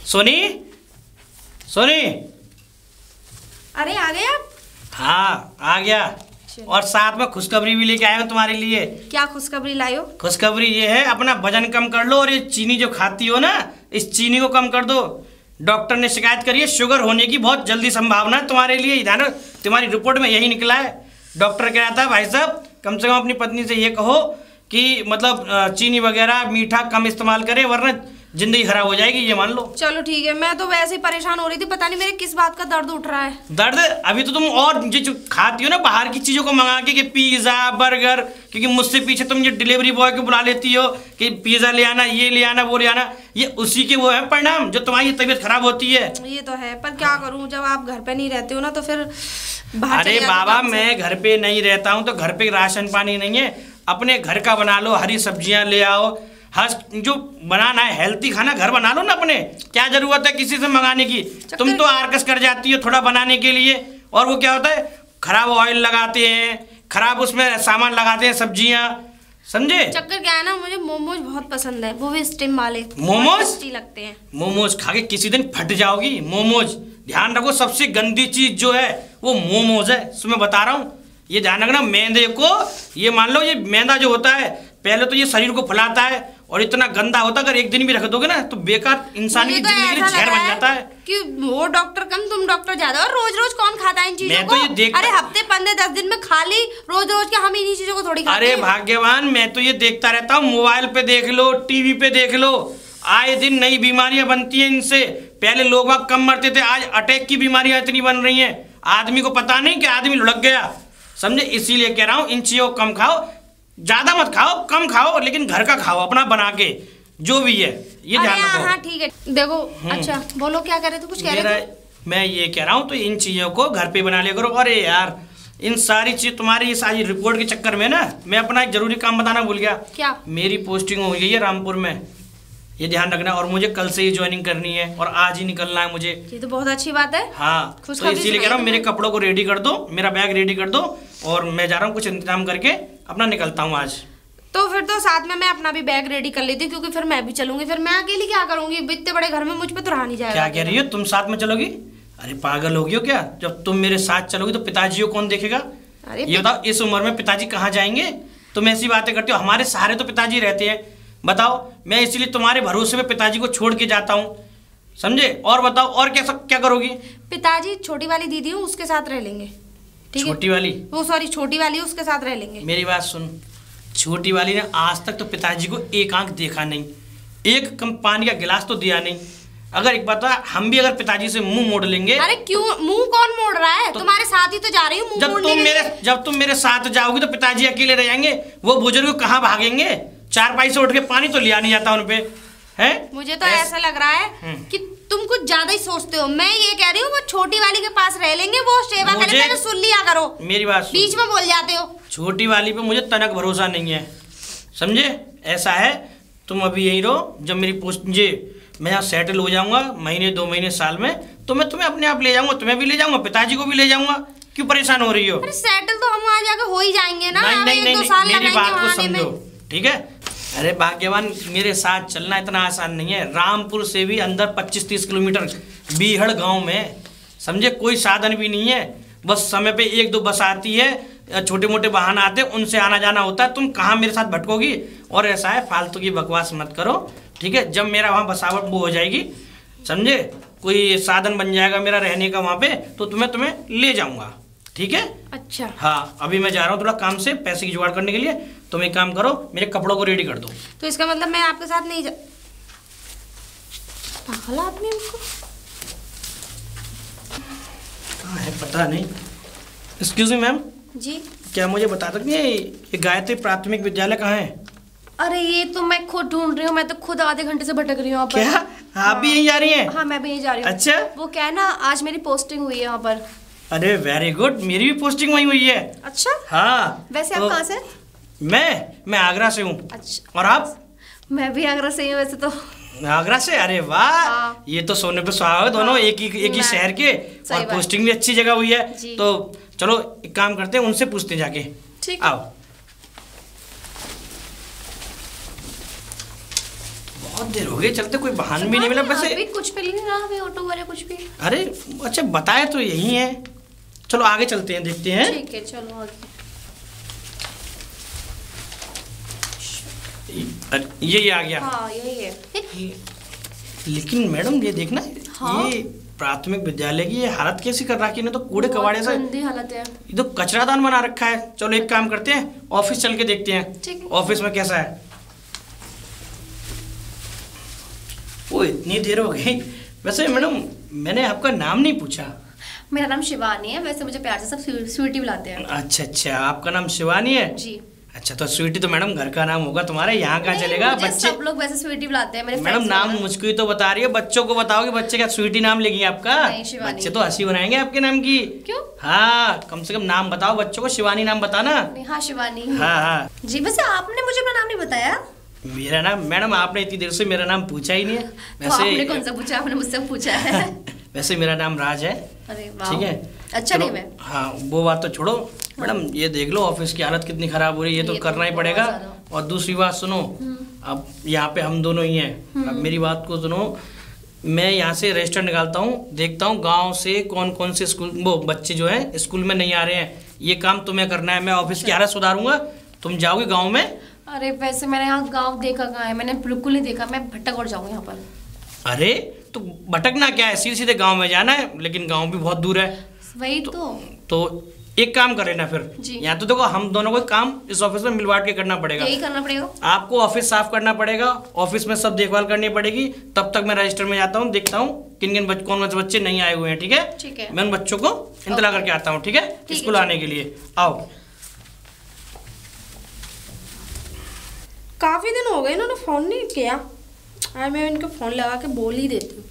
सोनी, सोनी। अरे आ गए आप? हाँ आ गया, और साथ में खुशखबरी भी लेके आया हूँ तुम्हारे लिए। क्या खुशखबरी लाई हो? खुशखबरी ये है, अपना वजन कम कर लो और ये चीनी जो खाती हो ना, इस चीनी को कम कर दो। डॉक्टर ने शिकायत करी है शुगर होने की बहुत जल्दी संभावना है तुम्हारे लिए। इधर तुम्हारी रिपोर्ट में यही निकला है। डॉक्टर कह रहा था भाई साहब कम से कम अपनी पत्नी से ये कहो कि मतलब चीनी वगैरह मीठा कम इस्तेमाल करे, वरना जिंदगी खराब हो जाएगी, ये मान लो। चलो ठीक है, मैं तो वैसे ही परेशान हो रही थी, पता नहीं मेरे किस बात का दर्द उठ रहा है। दर्द? अभी तो तुम और जो खाती हो ना बाहर की चीजों को मंगा के, कि पिज्जा बर्गर, क्योंकि मुझसे पीछे तुम ये डिलीवरी बॉय को बुला लेती हो कि पिज्जा ले आना, ये ले आना, वो ले आना, ये उसी के वो है परिणाम जो तुम्हारी तबीयत खराब होती है। ये तो है, पर क्या करूं, जब आप घर पे नहीं रहते हो ना तो फिर अरे बाबा मैं घर पे नहीं रहता हूँ तो घर पे राशन पानी नहीं है, अपने घर का बना लो, हरी सब्जियां ले आओ, हर जो बनाना है हेल्थी खाना घर बना लो ना अपने। क्या जरूरत है किसी से मंगाने की? तुम तो आर्कस कर जाती हो थोड़ा बनाने के लिए, और वो क्या होता है खराब ऑयल लगाते हैं, खराब उसमें सामान लगाते हैं, सब्जियां, समझे? चक्कर क्या है ना, मुझे मोमोज बहुत पसंद है, वो भी स्टीम वाले मोमोज टेस्टी लगते हैं। मोमोज खा के किसी दिन फट जाओगी। मोमोज ध्यान रखो, सबसे गंदी चीज जो है वो मोमोज है, मैं बता रहा हूँ। ये ध्यान रखना, मैदे को ये मान लो, ये मैदा जो होता है पहले तो ये शरीर को फुलाता है और इतना गंदा होता है, अगर एक दिन भी रख दोगे ना तो बेकार इंसान की जिंदगी के जहर बन जाता है। कि वो डॉक्टर कम तुम डॉक्टर ज्यादा, और रोज रोज कौन खाता है इन चीजों को? मैं तो ये अरे हफ्ते 15-10 दिन में खा ली, रोज रोज के हम इन्हीं चीजों को थोड़ी खाते हैं। अरे भाग्यवान, मैं तो ये देखता रहता हूँ, मोबाइल पे देख लो, टीवी पे देख लो, आए दिन नई बीमारियां बनती हैं इनसे। पहले लोग बाग कम मरते थे, आज अटैक की बीमारियां इतनी बन रही हैं, आदमी को पता नहीं कि आदमी लुढ़क गया, समझे? इसीलिए कह रहा हूँ इन चीजों को कम खाओ, ज्यादा मत खाओ, कम खाओ, लेकिन घर का खाओ अपना बना के, जो भी है ये ध्यान रखो। हाँ ठीक है, देखो अच्छा बोलो क्या कह रहे थे, कुछ कह रहे थे? मैं ये कह रहा हूँ तो इन चीजों को घर पे बना लिया करो। अरे यार इन सारी चीज तुम्हारी इस सारी रिपोर्ट के चक्कर में ना मैं अपना एक जरूरी काम बताना भूल गया। क्या? मेरी पोस्टिंग हो गई है रामपुर में, ये ध्यान रखना, और मुझे कल से ही ज्वाइनिंग करनी है और आज ही निकलना है मुझे। ये तो बहुत अच्छी बात है। हाँ तो इसीलिए कह रहा हूँ मेरे कपड़ों को रेडी कर दो, मेरा बैग रेडी कर दो, और मैं जा रहा हूँ कुछ इंतजाम करके अपना निकलता हूँ आज। तो फिर तो साथ में मैं अपना भी बैग रेडी कर लेती हूँ, क्योंकि फिर मैं भी चलूंगी, फिर मैं अकेली क्या करूंगी? इतने बड़े घर में मुझ पे तो रहा नहीं जाएगा। क्या कह रही हो, तुम साथ में चलोगी? अरे पागल होगी हो क्या? जब तुम मेरे साथ चलोगी तो पिताजी को कौन देखेगा? अरे ये बताओ इस उम्र में पिताजी कहाँ जाएंगे? तुम ऐसी बातें करते हो, हमारे सहारे तो पिताजी रहते हैं। बताओ, मैं इसलिए तुम्हारे भरोसे में पिताजी को छोड़ के जाता हूँ, समझे? और बताओ और क्या करोगी? पिताजी छोटी वाली दीदी हूँ, उसके साथ रह लेंगे। छोटी वाली? वो सॉरी छोटी वाली, उसके साथ रह लेंगे। मेरी बात सुन, छोटी वाली ने आज तक तो पिताजी को एक आंख देखा नहीं, एक कम पानी का गिलास तो दिया नहीं। अगर एक बात, हम भी अगर पिताजी से मुंह मोड़ लेंगे। अरे क्यों मुंह कौन मोड़ रहा है? तो तुम्हारे साथ ही तो जा रही हूँ। जब तुम मेरे साथ जाओगी तो पिताजी अकेले रह जाएंगे, वो बुजुर्ग कहाँ भागेंगे? चारपाई से उठ के पानी तो लिया नहीं जाता उनपे, है? मुझे तो ऐसा लग रहा है कि तुम कुछ ज्यादा ही सोचते हो। मैं ये कह रही हूँ वो छोटी वाली के पास रह लेंगे, वो सेवा करेंगे, सुन लिया करो। मेरी बात बीच में बोल जाते हो। छोटी वाली पे मुझे तनक भरोसा नहीं है, समझे? ऐसा है तुम अभी यहीं रहो, जब मेरी पोस्ट मैं यहाँ सेटल हो जाऊंगा महीने 2 महीने साल में, तो मैं तुम्हें अपने आप ले जाऊंगा, तुम्हें भी ले जाऊंगा, पिताजी को भी ले जाऊंगा। क्यों परेशान हो रही हो? अरे सेटल तो हम वहाँ जाकर हो ही जाएंगे ना। नहीं, मेरी बात को समझो, ठीक है? अरे भाग्यवान, मेरे साथ चलना इतना आसान नहीं है। रामपुर से भी अंदर 25-30 किलोमीटर बीहड़ गांव में, समझे? कोई साधन भी नहीं है, बस समय पे 1-2 बस आती है, छोटे मोटे वाहन आते हैं, उनसे आना जाना होता है। तुम कहाँ मेरे साथ भटकोगी? और ऐसा है फालतू की बकवास मत करो, ठीक है? जब मेरा वहाँ बसावट वो हो जाएगी, समझे, कोई साधन बन जाएगा मेरा रहने का वहाँ पे, तो तुम्हें ले जाऊंगा, ठीक है? अच्छा हाँ, अभी मैं जा रहा हूँ थोड़ा काम से पैसे की जुगाड़ करने के लिए। तुम एक काम करो, मेरे कपड़ों को रेडी कर दो। तो इसका मतलब मैं आपके साथ नहीं पागल आदमी उनको कहाँ है पता नहीं। एक्सक्यूज मी मैम जी, क्या मुझे बता सकती हैं ये गायत्री प्राथमिक विद्यालय कहाँ है? अरे ये तो मैं खुद ढूंढ रही हूँ, मैं तो खुद आधे घंटे से भटक रही हूँ। क्या आप भी यहीं जा रही हैं? हाँ मैं भी यहीं जा रही हूँ। अच्छा, वो क्या है ना, आज मेरी पोस्टिंग हुई है यहाँ पर। अरे वेरी गुड, मेरी भी पोस्टिंग वहीं हुई है। अच्छा हाँ। वैसे आप कहाँ से? मैं आगरा से हूँ। अच्छा, और आप? मैं भी आगरा से ही हूँ वैसे तो। आगरा से? अरे वाह, हाँ। ये तो सोने पे सुहागा, दोनों हाँ। एक ही शहर के, और पोस्टिंग भी अच्छी जगह हुई है। तो चलो एक काम करते हैं, उनसे पूछते हैं जाके। ठीक, आओ। बहुत देर हो गई चलते, कोई वाहन भी नहीं मिला। वैसे अभी कुछ मिल नहीं रहा अभी, ऑटो वाले कुछ भी। अरे अच्छा बताए तो यही है, चलो आगे चलते हैं, देखते हैं। ठीक है चलो आगे। ये आ गया। हाँ यही है। लेकिन मैडम ये देखना, हाँ? ये प्राथमिक विद्यालय की ये हालत कैसी कर रखी है, तो कूड़े कबाड़े से गंदी हालत है। ये तो कचरादान बना रखा है। चलो एक काम करते हैं, ऑफिस चल के देखते हैं। ठीक है। ऑफिस में कैसा है। वो इतनी देर हो गई। वैसे मैडम मैंने आपका नाम नहीं पूछा। मेरा नाम शिवानी है, वैसे मुझे प्यार से सब स्वीटी बुलाते हैं। अच्छा अच्छा, आपका नाम शिवानी है जी। अच्छा, तो स्वीटी तो मैडम घर का नाम होगा तुम्हारे, यहाँ कहाँ नहीं, चलेगा। मुझे बच्चे सब लोग वैसे स्वीटी बुलाते हैं मेरे मैडम friends नाम वगैरह। मुझको ही तो बता रही है, बच्चों को बताओगे बच्चे क्या स्वीटी नाम लेंगे आपका। नहीं, शिवानी। बच्चे तो हंसी बनाएंगे आपके नाम की। क्यों? हाँ कम से कम नाम बताओ बच्चों को, शिवानी नाम बताना। हाँ शिवानी। हाँ हाँ जी। वैसे आपने मुझे अपना नाम नहीं बताया। मेरा नाम, मैडम आपने इतनी देर से मेरा नाम पूछा ही नहीं है। तो आपने कौन सा पूछा, आपने मुझसे पूछा है। वैसे मेरा नाम राज है। अरे वाह, ठीक है, अच्छा नहीं। मैं हाँ वो बात तो छोड़ो मैडम, ये देख लो ऑफिस की हालत कितनी खराब हो रही है, ये तो करना ही पड़ेगा। और दूसरी बात सुनो, अब यहाँ पे हम दोनों ही हैं, अब मेरी बात को सुनो। मैं यहाँ से रजिस्टर निकालता हूँ, देखता हूँ गांव से कौन कौन से स्कूल वो बच्चे जो हैं स्कूल में नहीं आ रहे हैं। ये काम तुम्हें करना है, मैं ऑफिस की हालत सुधारूंगा, तुम जाओगे गाँव में। अरे वैसे मैंने यहाँ गांव देखा कहाँ है, मैंने बिल्कुल नहीं देखा, मैं भटक और जाऊंगी यहाँ पर। अरे तो भटकना क्या है, सीधे सीधे गांव में जाना है, लेकिन गांव भी बहुत दूर है। वही तो एक काम करे ना फिर, जी। यहाँ तो देखो हम दोनों को काम इस ऑफिस में मिलवाट के करना पड़ेगा। यही करना पड़ेगा। आपको ऑफिस साफ करना पड़ेगा, ऑफिस में सब देखभाल करनी पड़ेगी। तब तक मैं रजिस्टर में जाता हूँ, देखता हूँ किन किन कौन से बच्चे नहीं आए हुए हैं। ठीक है, ठीक है। मैं उन बच्चों को इंतला करके आता हूँ। ठीक है, स्कूल आने के लिए आओ। काफ़ी दिन हो गए इन्होंने फ़ोन नहीं किया। आज मैं इनको फ़ोन लगा के बोल ही देती हूँ।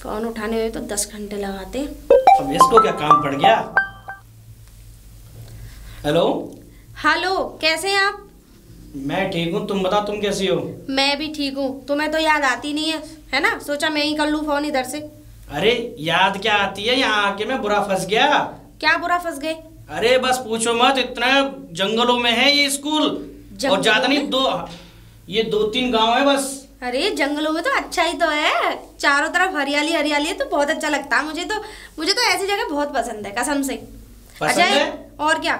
फ़ोन उठाने हुए तो 10 घंटे लगाते। अब इसको क्या काम पड़ गया। हेलो हेलो, कैसे हैं आप? मैं ठीक हूँ, तुम बताओ तुम कैसी हो। मैं भी ठीक हूँ। तुम्हें तो याद आती नहीं है ना, सोचा मैं ही कर लूँ फ़ोन इधर से। अरे याद क्या आती है, यहाँ आके मैं बुरा फंस गया। क्या बुरा फंस गए? अरे बस पूछो मत, इतना जंगलों में है ये स्कूल, और ज्यादा नहीं, ये 2-3 गांव है बस। अरे जंगलों में तो अच्छा ही तो है, चारों तरफ हरियाली हरियाली है, तो बहुत अच्छा लगता है। मुझे तो ऐसी जगह बहुत पसंद है, कसम से। पसंद है? और क्या।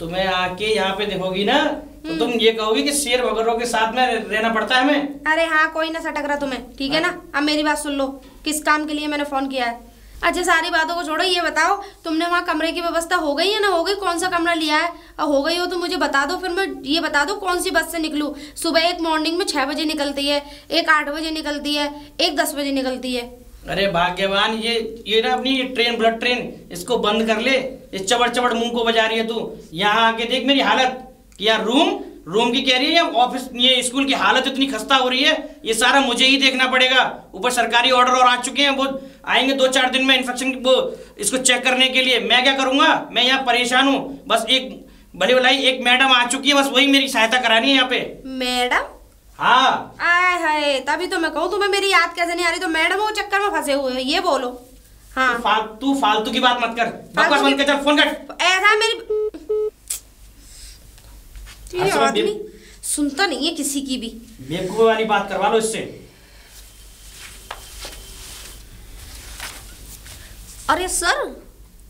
तुम्हें आके यहाँ पे देखोगी ना तो तुम ये कहोगी कि शेर वगैरह के साथ में रहना पड़ता है हमें। अरे हाँ, कोई ना सटक रहा तुम्हें, ठीक है ना। अब मेरी बात सुन लो, किस काम के लिए मैंने फोन किया है। अच्छा सारी बातों को छोड़ो, ये बताओ तुमने वहाँ कमरे की व्यवस्था हो गई है ना हो गई? कौन सा कमरा लिया है? और हो गई हो तो मुझे बता दो, फिर मैं ये बता दो कौन सी बस से निकलूँ। सुबह एक मॉर्निंग में 6 बजे निकलती है, एक 8 बजे निकलती है, एक 10 बजे निकलती है। अरे भाग्यवान, ये ना अपनी ट्रेन, ब्लड ट्रेन, इसको बंद कर ले। इस चबड़ चबड़ मुंह को बजा रही है तू। यहाँ आके देख मेरी हालत कि यार रूम की कह रही है, या ऑफिस ये स्कूल की हालत इतनी खस्ता हो रही है, ये सारा मुझे ही देखना पड़ेगा। ऊपर सरकारी ऑर्डर और आ चुके हैं, वो आएंगे 2-4 दिन में इन्फेक्शन वो इसको चेक करने के लिए। मैं क्या करूंगा, मैं यहाँ परेशान हूँ। बस एक भली भलाई एक मैडम आ चुकी है, बस वही मेरी सहायता करानी है यहाँ पे। मैडम? हाँ। आय हाय, तभी तो मैं कहूँ तुम्हें मेरी याद कैसे नहीं आ रही। तो मैडम वो चक्कर में फंसे हुए हो, ये बोलो। हाँ तू फालतू की बात मत कर, बकवास बंद कर, चल फोन कर। ऐसा मेरी ये आदमी सुनता नहीं है किसी की भी। बेवकूफी वाली बात करवा लो इससे। अरे सर,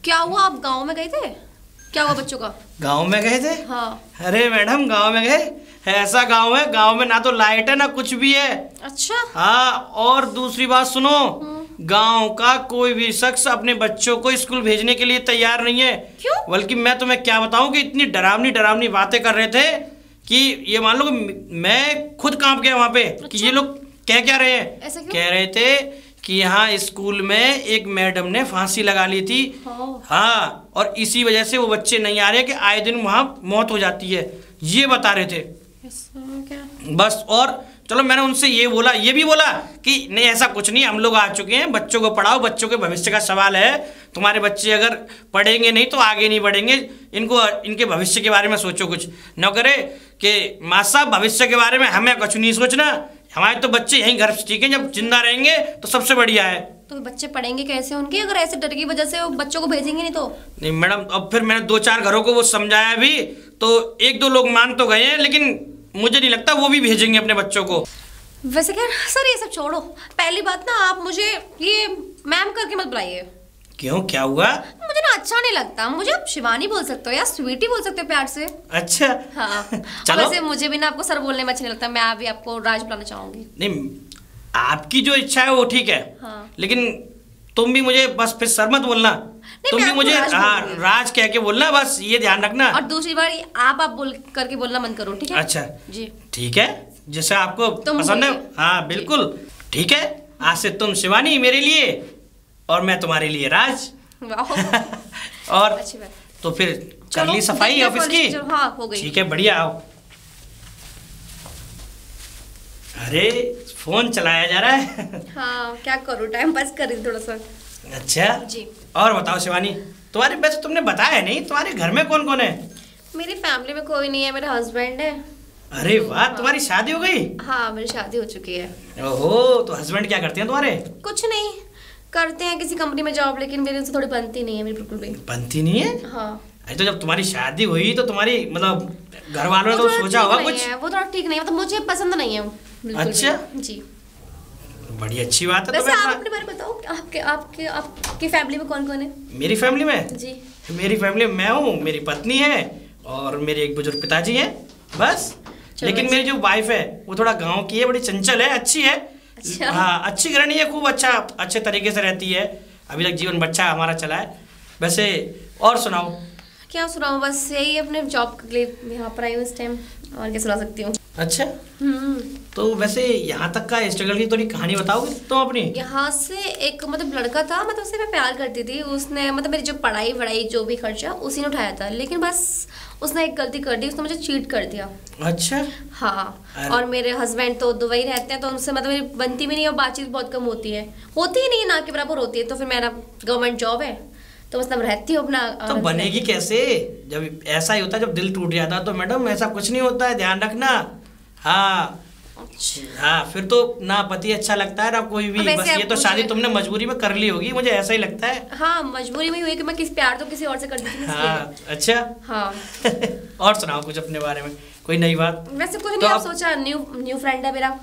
क्या हुआ, आप गांव में गए थे? क्या हुआ बच्चों का? गांव में गए थे? हाँ। अरे मैडम गांव में गए, ऐसा गांव है, गांव में ना तो लाइट है ना कुछ भी है। अच्छा। हाँ, और दूसरी बात सुनो, गांव का कोई भी शख्स अपने बच्चों को स्कूल भेजने के लिए तैयार नहीं है। क्यों? बल्कि मैं तुम्हें क्या बताऊं कि इतनी डरावनी बातें कर रहे थे कि ये मान लो कि मैं खुद कांप गया वहां पे। अच्छा? कि ये लोग कह क्या रहे हैं? ऐसा क्यों? कह रहे थे कि यहाँ स्कूल में एक मैडम ने फांसी लगा ली थी। हाँ, और इसी वजह से वो बच्चे नहीं आ रहे कि आए दिन वहाँ मौत हो जाती है, ये बता रहे थे। क्या? बस, और चलो मैंने उनसे ये भी बोला कि नहीं ऐसा कुछ नहीं, हम लोग आ चुके हैं, बच्चों को पढ़ाओ, बच्चों के भविष्य का सवाल है। तुम्हारे बच्चे अगर पढ़ेंगे नहीं तो आगे नहीं बढ़ेंगे, इनके भविष्य के बारे में सोचो, कुछ न करे कि माँ साहब भविष्य के बारे में हमें कुछ नहीं सोचना, हमारे तो बच्चे यहीं घर ठीक है, जब जिंदा रहेंगे तो सबसे बढ़िया है। तो बच्चे पढ़ेंगे कैसे उनके, अगर ऐसे डर की वजह से वो बच्चों को भेजेंगे नहीं तो? नहीं मैडम, अब फिर मैंने 2-4 घरों को वो समझाया भी, तो 1-2 लोग मान तो गए हैं, लेकिन मुझे नहीं लगता वो भी भेजेंगे अपने बच्चों को। वैसे क्या सर, ये सब छोड़ो। पहली बात ना, आप मुझे ये मैम करके मत बुलाइए। क्यों, क्या हुआ? मुझे ना अच्छा नहीं लगता। मुझे आप शिवानी बोल सकते हो या स्वीटी बोल सकते हो प्यार से। अच्छा हाँ। चलो। वैसे मुझे भी ना आपको सर बोलने में अच्छा नहीं लगता। मैं अभी आपको राज बुलाना चाहूंगी। नहीं, आपकी जो इच्छा है वो ठीक है। हाँ। लेकिन तुम भी मुझे बस फिर सर मत बोलना। तुम मैं भी आपको मुझे राज बोलूंगी। राज कह के बोलना, बस ये ध्यान रखना। और दूसरी बार आप बोल करके बोलना मत करो, ठीक है? अच्छा जी ठीक है, जैसे आपको तुम पसंद है। बोलिए। हाँ बिल्कुल ठीक है। आज से तुम शिवानी मेरे लिए और मैं तुम्हारे लिए राज। वाह। और अच्छी बात। तो फिर कर चलो, ली सफाई देखते हैं ऑफिस की? कॉलेज की। हाँ, हो गई। ठीक है, बढ़िया। आओ। अरे फोन चलाया जा रहा है। हाँ, क्या करूँ, टाइम पास कर रही थी थोड़ा सा। अच्छा जी। और बताओ शिवानी, तुम्हारे वैसे तुमने बताया नहीं, तुम्हारे घर में कौन कौन है? मेरी फैमिली में कोई नहीं है, मेरा हस्बैंड है। अरे वाह, तुम्हारी शादी हो गई? हाँ, मेरी शादी हो चुकी है। ओहो, तो हस्बैंड क्या करते हैं तुम्हारे? कुछ नहीं करते हैं, किसी कंपनी में जॉब, लेकिन मेरी उनसे थोड़ी बनती नहीं है मेरी बिल्कुल भी। बनती नहीं है? हाँ। अरे तो जब तुम्हारी शादी हुई तो तुम्हारी मतलब घर वालों ने तो सोचा होगा कुछ। वो थोड़ा ठीक नहीं है, मतलब मुझे पसंद नहीं है बिल्कुल अच्छा। भी। जी। बड़ी अच्छी बात है। वैसे तुम्हें आप अपने बारे में बताओ, आपके फैमिली में कौन कौन है? मेरी फैमिली में? जी। मेरी फैमिली में मैं हूँ, मेरी पत्नी है और मेरे एक बुजुर्ग पिताजी हैं, बस। लेकिन मेरी जो वाइफ है वो थोड़ा गांव की है, बड़ी चंचल है, अच्छी है। अच्छा। हाँ, अच्छी गृहिणी है, खूब अच्छे तरीके से रहती है। अभी तक जीवन बच्चा हमारा चला है। वैसे और सुनाओ। क्या सुनाऊं, बस यही अपने जॉब के लिए यहाँ पर आई हूँ इस टाइम, और क्या सुना सकती हूँ। अच्छा, तो वैसे यहाँ तक का स्ट्रगल की थोड़ी कहानी बताओगे तुम अपनी? यहाँ से एक मतलब लड़का था, मतलब उससे मैं प्यार करती थी। उसने मतलब मेरी जो पढ़ाई वढ़ाई जो भी खर्चा उसी ने उठाया था, लेकिन बस उसने एक गलती कर दी, उसने मुझे चीट कर दिया। अच्छा। हाँ। और मेरे हस्बैंड तो दुबई रहते हैं, तो उनसे मतलब मेरी बनती भी नहीं और बातचीत बहुत कम होती है, होती ही नहीं, ना के बराबर होती है। तो फिर मेरा गवर्नमेंट जॉब है तो मतलब रहती हूँ अपना। तो बनेगी कैसे? जब ऐसा ही होता है, जब दिल टूट जाता है तो मैडम ऐसा कुछ नहीं होता है, ध्यान रखना। हाँ हाँ, फिर तो ना पति अच्छा लगता है ना कोई भी। बस ये तो शादी तुमने मजबूरी में कर ली होगी, मुझे ऐसा ही लगता है। हाँ, मजबूरी में हुई कि मैं प्यार तो किसी और से कर दी थी। हाँ। अच्छा। हाँ। और सुनाओ कुछ अपने बारे में, कोई नई बात। वैसे कुछ नहीं, आप सोचा न्यू फ्रेंड है मेरा।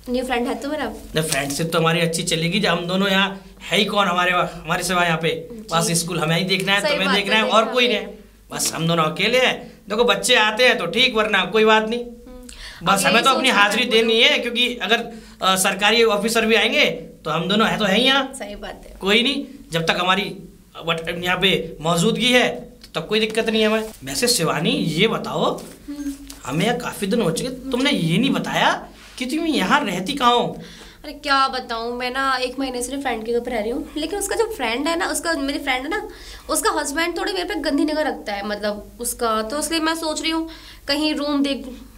न्यू फ्रेंड है तो मेरा। फ्रेंडशिप तो हमारी अच्छी चलेगी जब हम दोनों यहाँ है ही कौन हमारे सिवा यहाँ पे। बस स्कूल हमें ही देखना है, तुम्हें देखना है, और कोई नहीं। बस हम दोनों अकेले हैं। देखो बच्चे आते हैं तो ठीक, वरना कोई बात नहीं। बस हमें तो अपनी हाजिरी देनी है, क्योंकि अगर सरकारी ऑफिसर भी आएंगे तो हम दोनों है तो है ही यहाँ। सही बात है। कोई नहीं, जब तक हमारी यहाँ पे मौजूदगी है तब कोई दिक्कत नहीं है हमें। वैसे शिवानी ये बताओ, हमें यहाँ काफी दिन हो चुके, तुमने ये नहीं बताया कि तुम यहाँ रहती कहाँ हो? अरे क्या बताऊँ, मैं ना 1 महीने से फ्रेंड के घर पर रह रही हूँ, लेकिन उसका जो फ्रेंड है ना, मेरी फ्रेंड है ना, उसका हस्बैंड थोड़ी मेरे पे गंदी निगाह रखता है, मतलब उसका। तो इसलिए मैं सोच रही हूँ कहीं रूम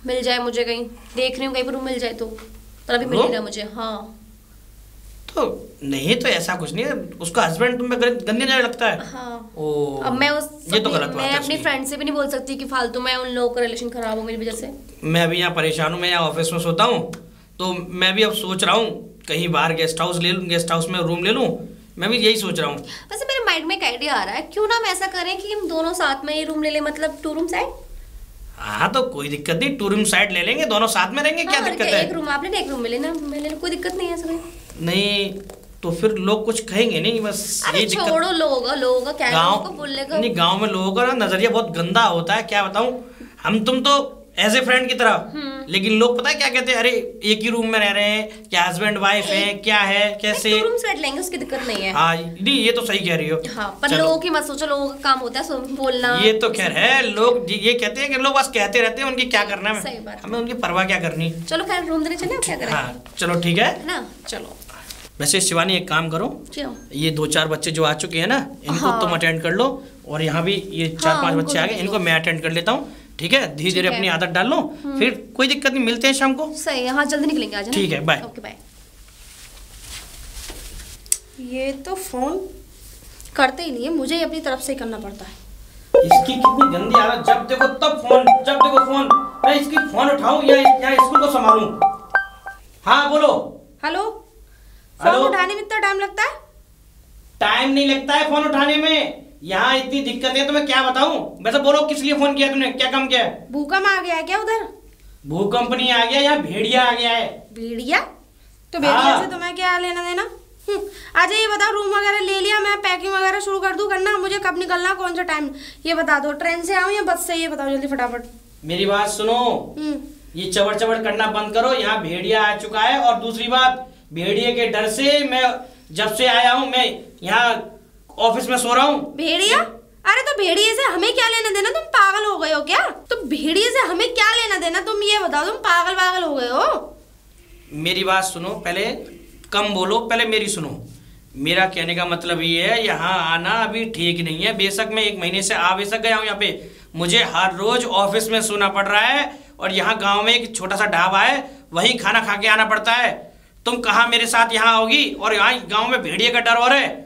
मिल जाए मुझे, कहीं देख रही हूँ कहीं पर रूम मिल जाए तो, पर अभी मिल नहीं रहा मुझे। हाँ। तो नहीं, तो ऐसा कुछ नहीं है, उसका हस्बैंड तुम्हें गंदी नजर लगता है। हाँ। ओ, अब मैं ये तो गलत बात है। मैं अपनी फ्रेंड से भी नहीं बोल सकती कि फालतू में उन लोगों का रिलेशन खराब हो मेरी वजह से। मैं अभी यहाँ परेशान हूँ, मैं यहाँ ऑफिस में सोता हूँ, तो मैं भी अब सोच रहा हूँ कहीं बाहर गेस्ट हाउस में रूम ले लूँ। मैं भी यही सोच रहा हूँ। वैसे मेरे माइंड में एक आइडिया आ रहा है, क्यों ना हम ऐसा करें कि हम दोनों साथ में ही रूम ले लें, मतलब 2 रूम साइड। हाँ, तो कोई दिक्कत नहीं, 2 रूम साइड ले लेंगे, दोनों साथ में रहेंगे। क्या दिक्कत है? 1 रूम आप लेना, 1 रूम मिले ना, मिले, कोई दिक्कत नहीं है। सभी नहीं तो फिर लोग कुछ कहेंगे नहीं, बस ये दिक्कत। छोड़ो, लोगों का क्या, लोगों को बोलने का। नहीं, गांव में लोगों का ना नजरिया बहुत गंदा होता है, क्या बताऊं। हम तुम तो एज ए फ्रेंड की तरह, लेकिन लोग पता है क्या कहते हैं, अरे एक ही रूम में रह रहे हैं, क्या हस्बैंड वाइफ है, क्या है, कैसे। 2 रूम सेट लेंगे, उसकी दिक्कत नहीं है। हाँ, नहीं ये तो सही कह रही हो। हाँ, पर लोगों की मत सोचो, लोगों का काम होता है बोलना। ये तो खैर है, लोग ये कहते हैं कि लोग बस कहते रहते हैं, उनकी क्या करना है, सही बात। हमें उनकी परवाह क्या करनी। चलो खैर रूम देने चले, क्या करें। हाँ चलो ठीक है ना, चलो। वैसे शिवानी एक काम करो, ये 2-4 बच्चे जो आ चुके हैं ना, इनको तुम अटेंड कर लो, और यहाँ भी ये 4-5 बच्चे आ गए, इनको मैं अटेंड कर लेता हूँ। ठीक है, धीरे धीरे अपनी आदत डाल लो, फिर कोई दिक्कत नहीं, मिलते हैं शाम को। सही है। हाँ, जल्दी निकलेंगे आज। ठीक है, बाय। Okay, bye. ये तो फोन करते ही नहीं है, मुझे ही अपनी तरफ से ही करना पड़ता है। इसकी कितनी गंदी आदत, जब देखो तब फोन, जब देखो फोन। मैं इसकी फोन उठाऊं या स्कूल को संभालूं? हाँ बोलो। हेलो, फोन उठाने में इतना टाइम लगता है? टाइम नहीं लगता है फोन उठाने में, यहाँ इतनी दिक्कत है तो मैं क्या बताऊं। वैसे बोलो, किस लिए फोन किया तुमने, क्या काम किया है? भूकंप आ गया है क्या उधर? भूकंप नहीं आ गया, यहाँ भेड़िया आ गया है। भेड़िया? तो भेड़िया से तुम्हें क्या लेना देना? अच्छा ये बताओ, रूम वगैरह ले लिया, मैं पैकिंग वगैरह शुरू कर दूं करना? मुझे कब निकलना, कौन सा टाइम ये बता दो, ट्रेन से आऊं या बस से, ये बताओ जल्दी फटाफट। मेरी बात सुनो, ये चबड़ चबड़ करना बंद करो। यहाँ भेड़िया आ चुका है, और दूसरी बात, भेड़िए के डर से मैं जब से आया हूँ, मैं यहाँ ऑफिस में सो रहा हूँ। भेड़िया? अरे तो भेड़िए से हमें क्या लेना देना? तुम पागल हो गए हो क्या? तो भेड़िए से हमें क्या लेना देना, तुम ये बताओ, तुम पागल हो गए हो? मेरी बात सुनो, पहले कम बोलो, पहले मेरी सुनो। मेरा कहने का मतलब ये है, यहाँ आना अभी ठीक नहीं है। बेशक मैं 1 महीने से आ बेशक गया हूँ यहाँ पे, मुझे हर रोज ऑफिस में सोना पड़ रहा है, और यहाँ गांव में एक छोटा सा ढाबा है, वहीं खाना खा के आना पड़ता है। तुम कहाँ मेरे साथ यहाँ आओगी, और यहाँ गांव में भेड़िए का डर हो रहा है।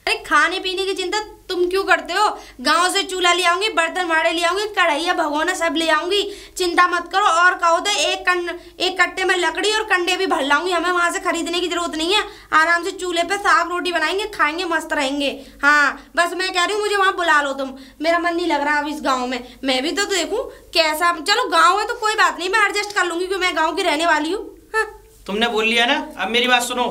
अरे खाने पीने की चिंता तुम क्यों करते हो? गांव से चूल्हा ले आऊंगी, बर्तन वाड़े ले आऊंगी, कढ़ाइया भगोना सब ले आऊंगी, चिंता मत करो। और कहो तो एक कट्टे में लकड़ी और कंडे भी भर लाऊंगी, हमें वहां से खरीदने की जरूरत नहीं है। आराम से चूल्हे पे साग रोटी बनाएंगे, खाएंगे, मस्त रहेंगे। हाँ बस मैं कह रही हूँ, मुझे वहाँ बुला लो तुम, मेरा मन नहीं लग रहा अब इस गाँव में। मैं भी तो देखूँ कैसा, चलो गाँव है तो कोई बात नहीं, मैं एडजस्ट कर लूंगी, क्योंकि मैं गाँव की रहने वाली हूँ। हाँ तुमने बोल लिया ना। अब मेरी बात सुनो,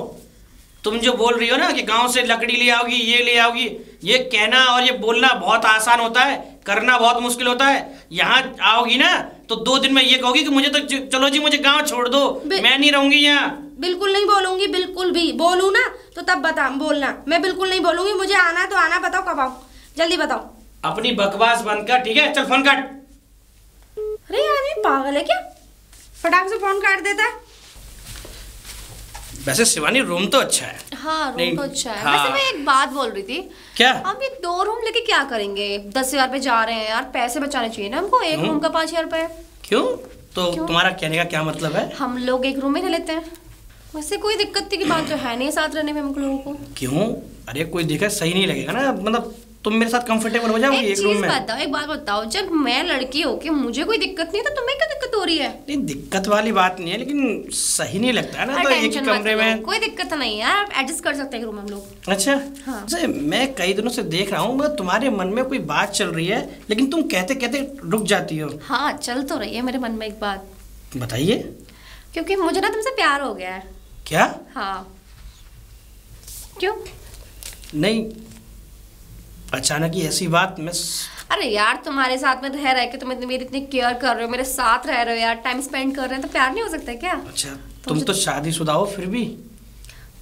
तुम जो बोल रही हो ना कि गांव से लकड़ी ले आओगी, ये ले आओगी, ये कहना और ये बोलना बहुत आसान होता है, करना बहुत मुश्किल होता है। यहाँ आओगी ना तो 2 दिन में ये कहोगी कि मुझे तो चलो जी मुझे गांव छोड़ दो, मैं नहीं रहूंगी यहाँ। बिल्कुल नहीं बोलूंगी, बिल्कुल भी। बोलूँ ना तो तब बता, बोलना। मैं बिल्कुल नहीं बोलूंगी, मुझे आना है तो आना, बताओ कब आऊँ, जल्दी बताओ। अपनी बकवास बंद कर, ठीक है? चल फोन काट। अरे आदमी पागल है क्या, फटाक से फोन काट देता है। वैसे शिवानी रूम तो अच्छा है। हाँ रूम तो अच्छा है। हाँ। वैसे मैं एक बात बोल रही थी, क्या? हम ये 2 रूम लेके क्या करेंगे? 10,000 पे जा रहे हैं यार, पैसे बचाने चाहिए ना हमको। एक रूम का 5,000 रुपए। क्यों? तो तुम्हारा कहने का क्या मतलब है? हम लोग एक रूम में रह लेते हैं, वैसे कोई दिक्कत की बात तो है नहीं साथ रहने में हम लोगों को। क्यों? अरे कोई दिक्कत सही नहीं लगेगा ना, मतलब तुम मेरे साथ कंफर्टेबल हो जाओगी एक रूम में। एक बात बताओ, जब मैं लड़की हो के मुझे कोई दिक्कत नहीं है तो तुम्हें क्या दिक्कत हो रही है? नहीं दिक्कत वाली बात नहीं है, लेकिन सही नहीं लगता है ना, तो एक ही कमरे में। कोई दिक्कत नहीं है यार, एडजस्ट कर सकते हैं रूम हम लोग। अच्छा हाँ। मैं कई दिनों से देख रहा हूँ, तुम्हारे मन में कोई बात चल रही है, लेकिन तुम कहते कहते रुक जाती हो। हाँ चल तो रही है मेरे मन में एक बात। बताइए। क्योंकि मुझे ना तुमसे प्यार हो गया है। क्या? हाँ। क्यों? नहीं, अचानक ही ऐसी बात मैं। अरे यार तुम्हारे साथ में रह के तुम मेरी इतनी केयर कर रहे हो, मेरे साथ रह रहे हो यार, टाइम स्पेंड कर रहे हैं, तो प्यार नहीं हो सकता क्या? अच्छा तुम तो शादीशुदा हो फिर भी।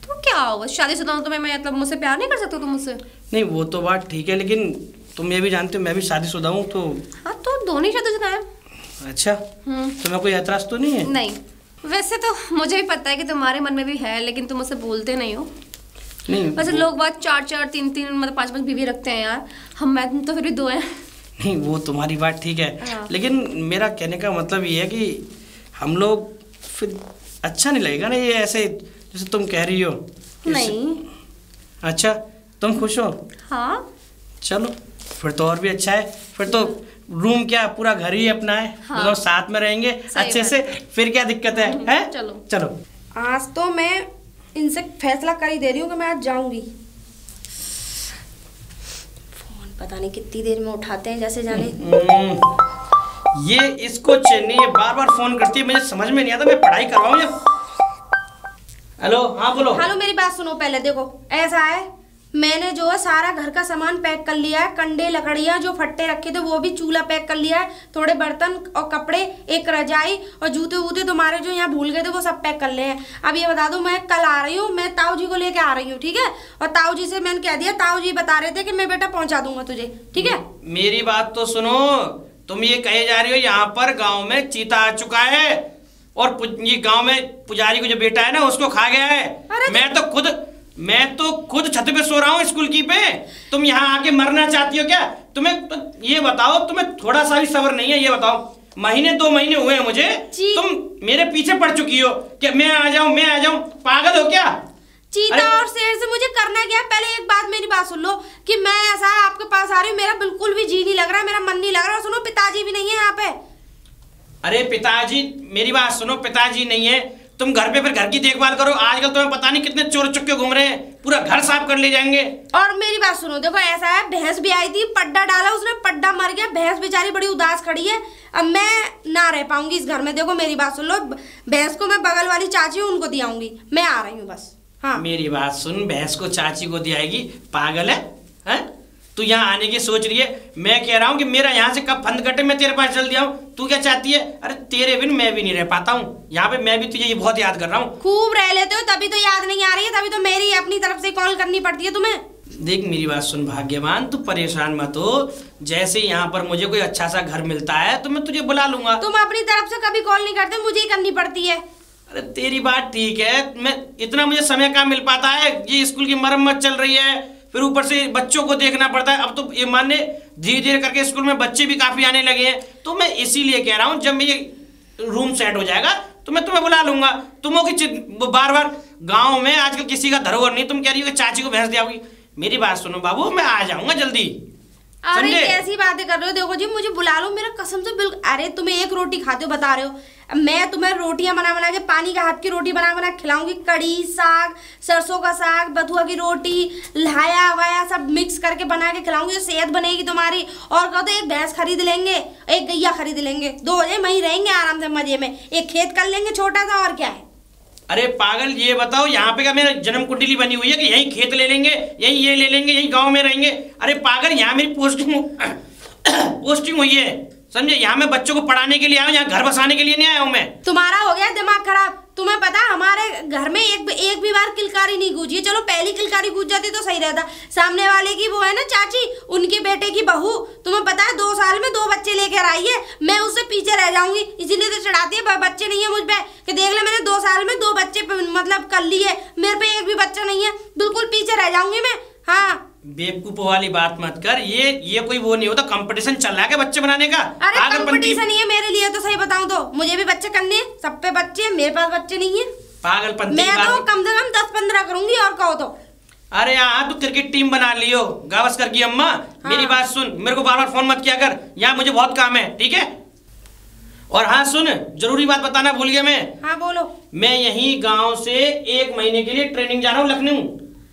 तो क्या हो, शादीशुदा हूं तो मैं मतलब मुझसे प्यार नहीं कर सकते तुम मुझसे? नहीं वो तो बात ठीक है, लेकिन तुम ये भी जानते हो मैं भी शादीशुदा हूँ तो। हाँ तो दोनों ही शादीशुदा हैं। अच्छा तुम्हें कोई ऐतराज तो नहीं है? नहीं, वैसे तो मुझे भी पता है कि तुम्हारे मन में भी है, लेकिन तुम मुझसे बोलते नहीं हो। नहीं वैसे लोग बात 4-4, 3-3 मतलब 5-5 बीवी रखते हैं यार, मैं तो फिर भी 2 हैं। नहीं वो तुम्हारी बात ठीक है। हाँ। लेकिन मेरा कहने का मतलब ये है कि हम लोग फिर अच्छा नहीं लगेगा ना ये ऐसे जैसे तुम कह रही हो। नहीं। अच्छा तुम खुश हो? हाँ चलो फिर तो और भी अच्छा है, फिर तो रूम क्या पूरा घर ही अपना है। हाँ। लोग साथ में रहेंगे अच्छे से, फिर क्या दिक्कत है? हैं? चलो चलो। आज तो मैं इनसे फैसला कर ही दे रही हूँ कि मैं आज जाऊंगी। फोन पता नहीं कितनी देर में उठाते हैं, जैसे जाने। ये इसको चेन्नई ये बार बार फोन करती है, मुझे समझ में नहीं आता, मैं पढ़ाई कर रहा हूँ या। हेलो हाँ बोलो। हेलो मेरी बात सुनो पहले। देखो ऐसा है, मैंने जो है सारा घर का सामान पैक कर लिया है, कंडे लकड़ियाँ जो फट्टे रखे थे वो भी, चूल्हा पैक कर लिया है, थोड़े बर्तन और कपड़े, एक रजाई और जूते वूते तुम्हारे जो यहाँ भूल गए थे वो सब पैक कर लिए हैं। अब ये बता दूं, मैं कल आ रही हूँ, मैं ताऊ जी को लेके आ रही हूँ, ठीक है? और ताऊ जी से मैंने कह दिया, ताऊ जी बता रहे थे कि मैं बेटा पहुँचा दूंगा तुझे, ठीक है? मेरी बात तो सुनो, तुम ये कहे जा रही हो यहाँ पर गाँव में चीता आ चुका है और ये गाँव में पुजारी को जो बेटा है ना उसको खा गया है। मैं तो खुद छत पे सो रहा हूँ स्कूल की पे, तुम यहाँ आके मरना चाहती हो क्या? तुम्हें तो ये बताओ, तुम्हें थोड़ा सा भी सब्र नहीं है? ये बताओ, 2 महीने हुए हैं मुझे, तुम मेरे पीछे पड़ चुकी हो कि मैं आ जाऊं, पागल हो क्या? चीता और शेर से मुझे करना क्या? पहले एक बात मेरी बात सुन लो कि मैं ऐसा है आपके पास आ रही हूँ, मेरा बिल्कुल भी जी नहीं लग रहा, मेरा मन नहीं लग रहा। और सुनो, पिताजी भी नहीं है यहाँ पे। अरे पिताजी, मेरी बात सुनो, पिताजी नहीं है, तुम घर पे फिर घर की देखभाल करो। आजकल तुम्हें पता नहीं कितने चोर चुक्के घूम रहे हैं, पूरा घर साफ कर ले जाएंगे। और मेरी बात सुनो, देखो ऐसा है, भैंस भी आई थी, पड्डा डाला उसने, पड्डा मर गया, भैंस बेचारी बड़ी उदास खड़ी है। अब मैं ना रह पाऊंगी इस घर में। देखो मेरी बात सुन लो, भैंस को मैं बगल वाली चाची हूँ उनको दियाऊंगी, मैं आ रही हूँ बस। हाँ मेरी बात सुन, भैंस को चाची को दियाएगी? पागल है? तू यहाँ आने की सोच रही है? मैं कह रहा हूँ कि मेरा यहाँ से कब फंद कटे मैं तेरे पास चल दिया हूँ। तू क्या चाहती है? अरे तेरे बिन मैं भी नहीं रह पाता हूँ यहाँ पे, मैं भी तुझे बहुत याद कर रहा हूँ। खूब रह लेते हो तभी तो याद नहीं आ रही है, तभी तो मेरी अपनी तरफ से कॉल करनी पड़ती है तुम्हें। देख मेरी बात सुन भाग्यवान, तू परेशान मत हो। जैसे यहाँ पर मुझे कोई अच्छा सा घर मिलता है तो मैं तुझे बुला लूंगा। तुम अपनी तरफ से कभी कॉल नहीं करते, मुझे ही करनी पड़ती है। अरे तेरी बात ठीक है, मैं इतना मुझे समय कहाँ मिल पाता है। ये स्कूल की मरम्मत चल रही है, फिर ऊपर से बच्चों को देखना पड़ता है। अब तो ये माने धीरे धीरे करके स्कूल में बच्चे भी काफी आने लगे हैं, तो मैं इसीलिए कह रहा हूँ जब ये रूम सेट हो जाएगा तो मैं तुम्हें बुला लूंगा। तुम हो कि बार बार गाँव में आजकल किसी का धरोहर नहीं, तुम कह रही हो कि चाची को भैंस दियाओगी। मेरी बात सुनो बाबू, मैं आ जाऊंगा जल्दी। अरे कैसी बातें कर रहे हो? देखो जी मुझे बुला लो, मेरा कसम से बिल्कुल। अरे तुम एक रोटी खाते हो बता रहे हो, मैं तुम्हें रोटियां बना बना के, पानी का हाथ की रोटी बना बना खिलाऊंगी। कड़ी, साग, सरसों का साग, बथुआ की रोटी, लाया वाया सब मिक्स करके बना के खिलाऊंगी, सेहत बनेगी तुम्हारी। और कहो तो एक भैंस खरीद लेंगे, एक गैया खरीद लेंगे, 2 वहीं रहेंगे आराम से मजे में, एक खेत कर लेंगे छोटा सा, और क्या है। अरे पागल, ये बताओ यहाँ पे क्या मेरा जन्म कुंडली बनी हुई है कि यहीं खेत ले लेंगे, यहीं ये ले लेंगे, यहीं गांव में रहेंगे? अरे पागल, यहाँ मेरी पोस्टिंग हुई है, समझे? यहाँ मैं बच्चों को पढ़ाने के लिए आया हूँ, यहाँ घर बसाने के लिए नहीं आया हूँ मैं। तुम्हारा हो गया दिमाग खराब। तुम्हें पता हमारे घर में एक भी बार किलकारी नहीं गूंजी है। चलो पहली किलकारी गूंज जाती तो सही रहता। सामने वाले की वो है ना चाची, उनके बेटे की बहू, तुम्हें पता है 2 साल में 2 बच्चे लेकर आई है। मैं उससे पीछे रह जाऊंगी, इसीलिए तो चढ़ाती है बच्चे नहीं है मुझ पे, कि देख ले मैंने 2 साल में 2 बच्चे मतलब कर लिए, मेरे पे एक भी बच्चा नहीं है, बिल्कुल पीछे रह जाऊंगी मैं। हाँ बेवकूफ वाली बात मत कर। ये कोई वो नहीं होता, कंपटीशन चल रहा है बच्चे बनाने का। अरे कंपटीशन नहीं है मेरे लिए तो, सही बताऊं तो मुझे भी बच्चे करने हैं, सब पे बच्चे हैं, मेरे पास बच्चे नहीं है। पागलपंती मैं तो कम से कम 10-15 करूंगी, और कहो तो। अरे यहाँ तू क्रिकेट टीम बना लियो गावस्कर की अम्मा। हाँ। मेरी बात सुन, मेरे को बार बार फोन मत किया कर, यहाँ मुझे बहुत काम है, ठीक है? और हाँ सुन, जरूरी बात बताना भूल गया मैं। हाँ बोलो। मैं यही गाँव से 1 महीने के लिए ट्रेनिंग जा रहा हूँ लखनऊ,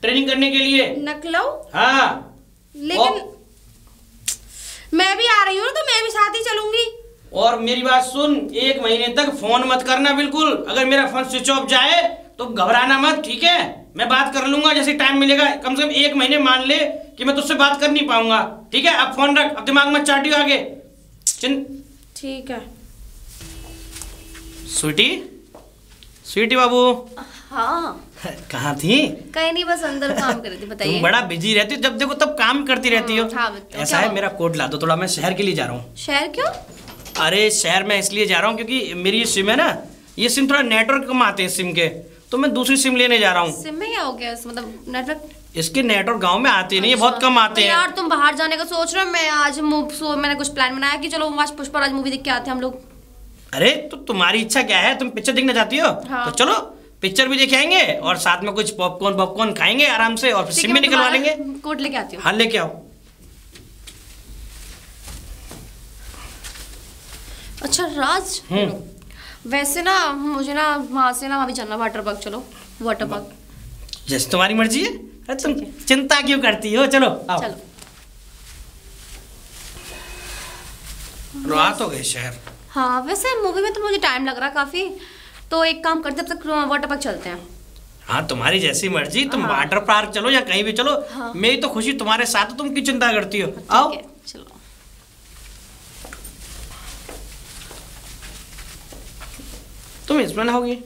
ट्रेनिंग करने के लिए। लखनऊ? हाँ लेकिन मैं भी आ रही हूँ तो मैं भी साथ ही चलूंगी। और मेरी बात सुन, 1 महीने तक फोन मत करना बिल्कुल। अगर मेरा फोन स्विच ऑफ जाए तो घबराना मत, ठीक है? मैं बात कर लूंगा जैसे टाइम मिलेगा। कम से कम 1 महीने मान ले कि मैं तुझसे बात कर नहीं पाऊंगा, ठीक है? अब फोन रख, अब दिमाग मत चाटियो आगे। ठीक है। स्वीटी बाबू। हाँ कहाँ थी? कहीं नहीं, बस अंदर काम कर रही थी। बताइए। तुम बड़ा बिजी रहती हो, जब देखो तब काम करती रहती हो। हाँ, ऐसा है, मेरा कोड ला दो थोड़ा, मैं शहर के लिए जा रहा हूँ। शहर क्यों? अरे शहर में इसलिए जा रहा हूँ क्योंकि मेरी सिम है ना, ये सिम थोड़ा नेटवर्क कम आते हैं सिम के, तो मैं दूसरी सिम लेने जा रहा हूँ। सिम में क्या हो गया? मतलब नेटवर्क? इसके नेटवर्क गांव में आते नहीं है, बहुत कम आते हैं। यार तुम बाहर जाने का सोच रहे हो, मैं आज मैंने कुछ प्लान बनाया कि चलो आज पुष्पराज मूवी देख के आते हैं हम लोग। अरे तो तुम्हारी इच्छा क्या है? तुम पिक्चर देखना चाहती हो? हाँ। तो चलो पिक्चर भी देख आएंगे और साथ में कुछ पॉपकॉर्न खाएंगे आराम से, और सिम भी निकलवा लेंगे। कोट लेके आती हूँ। हाँ लेके आओ। अच्छा राज, वैसे ना मुझे ना वहाँ से ना वहाँ भी चलना, वाटर पार्क। चलो वाटर पार्क। जैसे तुम्हारी मर्जी है। अरे तुम चिंता क्यों करती हो? चलो आओ। चलो। रात हो गई शहर। हाँ वैसे मूवी में तो मुझे टाइम लग रहा काफी, तो एक काम करते तब तक वाटर पार्क चलते हैं। हाँ तुम्हारी जैसी मर्जी, तुम हाँ। वाटर पार्क चलो या कहीं भी चलो। हाँ। मेरी तो खुशी तुम्हारे साथ, तुम की चिंता करती हो? आओ चलो। तुम इसमें नहाओगी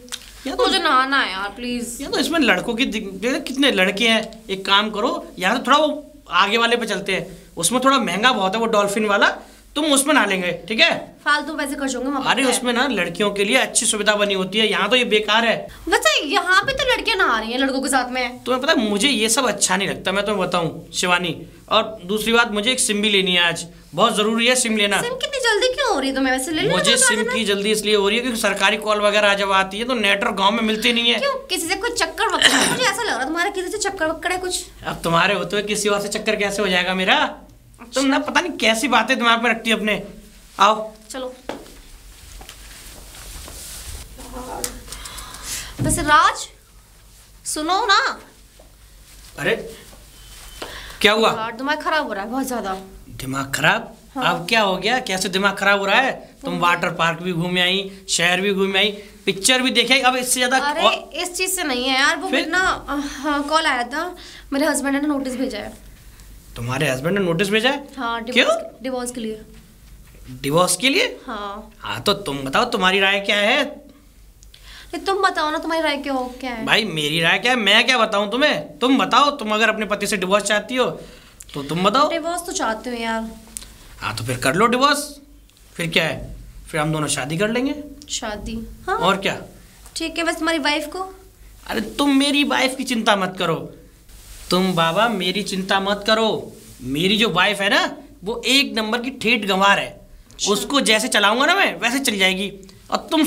या तो मुझे नहाना है यार प्लीज। या तो इसमें लड़कों की कितने लड़के हैं। एक काम करो, या तो थोड़ा वो आगे वाले पे चलते हैं, उसमें थोड़ा महंगा बहुत है वो डॉल्फिन वाला, तुम उसमें नहा लेंगे, ठीक है? फालतू पैसे खर्च होंगे वहाँ। अरे उसमें ना लड़कियों के लिए अच्छी सुविधा बनी होती है, यहाँ तो ये बेकार है। वैसे यहाँ पे तो लड़कियां नहा रही हैं लड़कों के साथ में। तुम्हें पता है मुझे ये सब अच्छा नहीं लगता, मैं तुम्हें बताऊं शिवानी। और दूसरी बात, मुझे एक सिम भी लेनी है आज, बहुत जरूरी है सिम लेना। सिम कितनी जल्दी क्यों हो रही है तुम्हें? वैसे ले लो। मुझे सिम की जल्दी इसलिए हो रही है क्योंकि सरकारी कॉल वगैरह जब आती है तो नेटवर्क गांव में मिलती नहीं है। क्यों? किसी से कोई चक्कर वक्कर? मुझे ऐसा लग रहा है तुम्हारा किसी से चक्कर वक्कर है कुछ। अब तुम्हारे होते हुए किसी और से चक्कर कैसे हो जाएगा मेरा? तुम ना पता नहीं कैसी बातें दिमाग में रखती है अपने। आओ चलो। वैसे राज सुनो ना, अरे क्या हुआ? यार दिमाग खराब हो रहा है बहुत ज्यादा। दिमाग खराब? हाँ। अब क्या हो गया? कैसे दिमाग खराब हो रहा है? तुम वाटर पार्क भी घूमे आई, शहर भी घूमे आई, पिक्चर भी देखे, अब इससे ज्यादा अरे इस चीज से नहीं है यार, वो फिर? ना हाँ कॉल आया था, मेरे हस्बैंड ने नोटिस भेजा है। तुम्हारे हस्बैंड ने नोटिस भेजा है? हाँ क्यों? डिवोर्स के लिए। डिवोर्स के लिए? हाँ तो तुम बताओ तुम्हारी राय क्या है? तुम बताओ ना, तुम्हारी राय क्या है? भाई मेरी राय क्या है, मैं क्या बताऊं तुम्हें? तुम बताओ, तुम अगर अपने पति से डिवोर्स चाहती हो तो तुम बताओ। डिवोर्स तो चाहती हूँ यार। हाँ तो फिर कर लो डिवोर्स, फिर क्या है, फिर हम दोनों शादी कर लेंगे। शादी? हाँ और क्या। ठीक है, बस तुम्हारी वाइफ को? अरे तुम मेरी वाइफ की चिंता मत करो, तुम बाबा मेरी चिंता मत करो। मेरी जो वाइफ है ना वो एक नंबर की ठेठ गंवार है, उसको जैसे चलाऊंगा ना मैं वैसे चल जाएगी। और तुम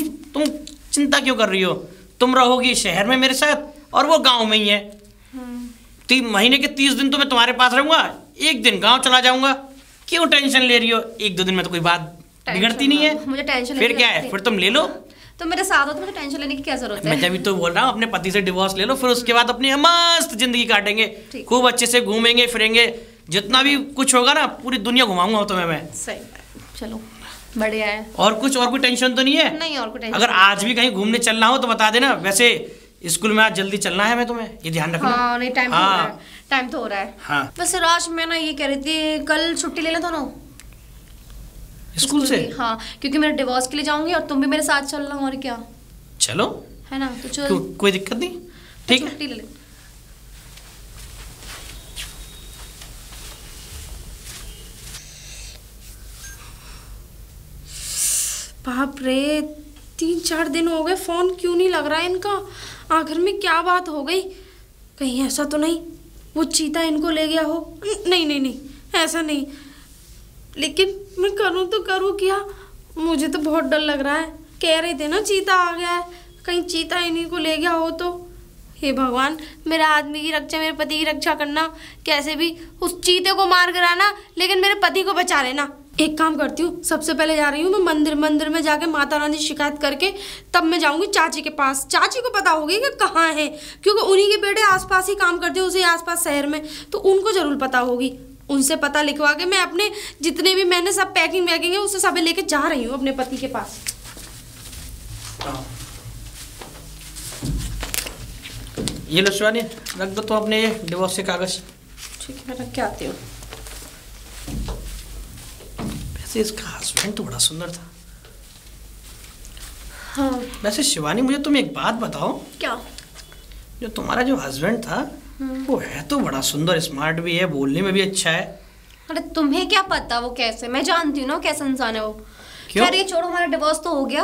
चिंता क्यों कर रही हो? तुम रहोगी शहर में मेरे साथ और वो गांव में ही है। 3 महीने के 30 दिन तो मैं तुम्हारे पास रहूंगा, एक दिन गांव चला जाऊंगा। क्यों टेंशन ले रही हो? 1-2 दिन में तो कोई बात बिगड़ती नहीं है। मुझे टेंशन फिर क्या है, फिर तुम ले लो। तो मेरे साथ हो तो मुझे टेंशन लेने की क्या जरूरत है? मैं जब तो बोल रहा हूँ अपने पति से डिवोर्स ले लो, फिर उसके बाद अपनी मस्त जिंदगी काटेंगे, खूब अच्छे से घूमेंगे फिरेंगे, जितना भी कुछ होगा ना पूरी दुनिया घुमाऊंगा तुम्हें मैं। सही है, चलो बढ़िया है। और कोई टेंशन तो नहीं है? नहीं और कोई टेंशन। अगर आज भी कहीं घूमने चलना हो तो बता देना। वैसे स्कूल में आज जल्दी चलना है मैं तुम्हें, ये ध्यान रखना। हाँ नहीं, टाइम तो हो रहा है, टाइम तो हो रहा है। हाँ वैसे राज मैं ना ये कह रही थी कल छुट्टी ले लें दोनों स्कूल से। हाँ क्योंकि मैं डिवोर्स के लिए जाऊंगी और तुम भी मेरे साथ चलना, और क्या चलो है ना, तो चल कोई दिक्कत नहीं, ठीक है। छुट्टी ले ले। बाप रे, 3-4 दिन हो गए, फोन क्यों नहीं लग रहा है इनका? आखिर में क्या बात हो गई? कहीं ऐसा तो नहीं वो चीता इनको ले गया हो? नहीं नहीं नहीं, ऐसा नहीं। लेकिन मैं करूँ तो करूँ क्या? मुझे तो बहुत डर लग रहा है। कह रहे थे ना चीता आ गया है, कहीं चीता इन्हीं को ले गया हो तो। हे भगवान, मेरे आदमी की रक्षा, मेरे पति की रक्षा करना, कैसे भी उस चीते को मार गिराना, लेकिन मेरे पति को बचा लेना। एक काम करती हूँ, सबसे पहले जा रही हूँ मैं मंदिर में जाके माता रानी शिकायत करके तब मैं जाऊंगी चाची के पास। चाची को पता होगी कि कहाँ है, क्योंकि उन्हीं के बेटे आसपास ही काम करते हैं, उसी आसपास शहर में, तो उनको जरूर पता होगी। उनसे पता लिखवा के मैं अपने जितने भी मैंने सब पैकिंग है उससे सब लेके जा रही हूँ अपने पति के पास। ये लो शिवानी, रख दो तो अपने ये डिवोर्स के कागज। ठीक है, मैं रख के आती हूँ। वैसे इसका हस्बैंड तो बड़ा सुंदर था। हाँ वैसे शिवानी मुझे तुम एक बात बताओ, क्या? जो तुम्हारा जो हस्बैंड था वो है तो बड़ा सुंदर, स्मार्ट भी है, बोलने में भी अच्छा है। अरे तुम्हें क्या पता वो कैसे, मैं जानती हूँ ना कैसा इंसान है वो। क्यों? खैर ये छोड़ो, हमारा डिवोर्स तो हो गया।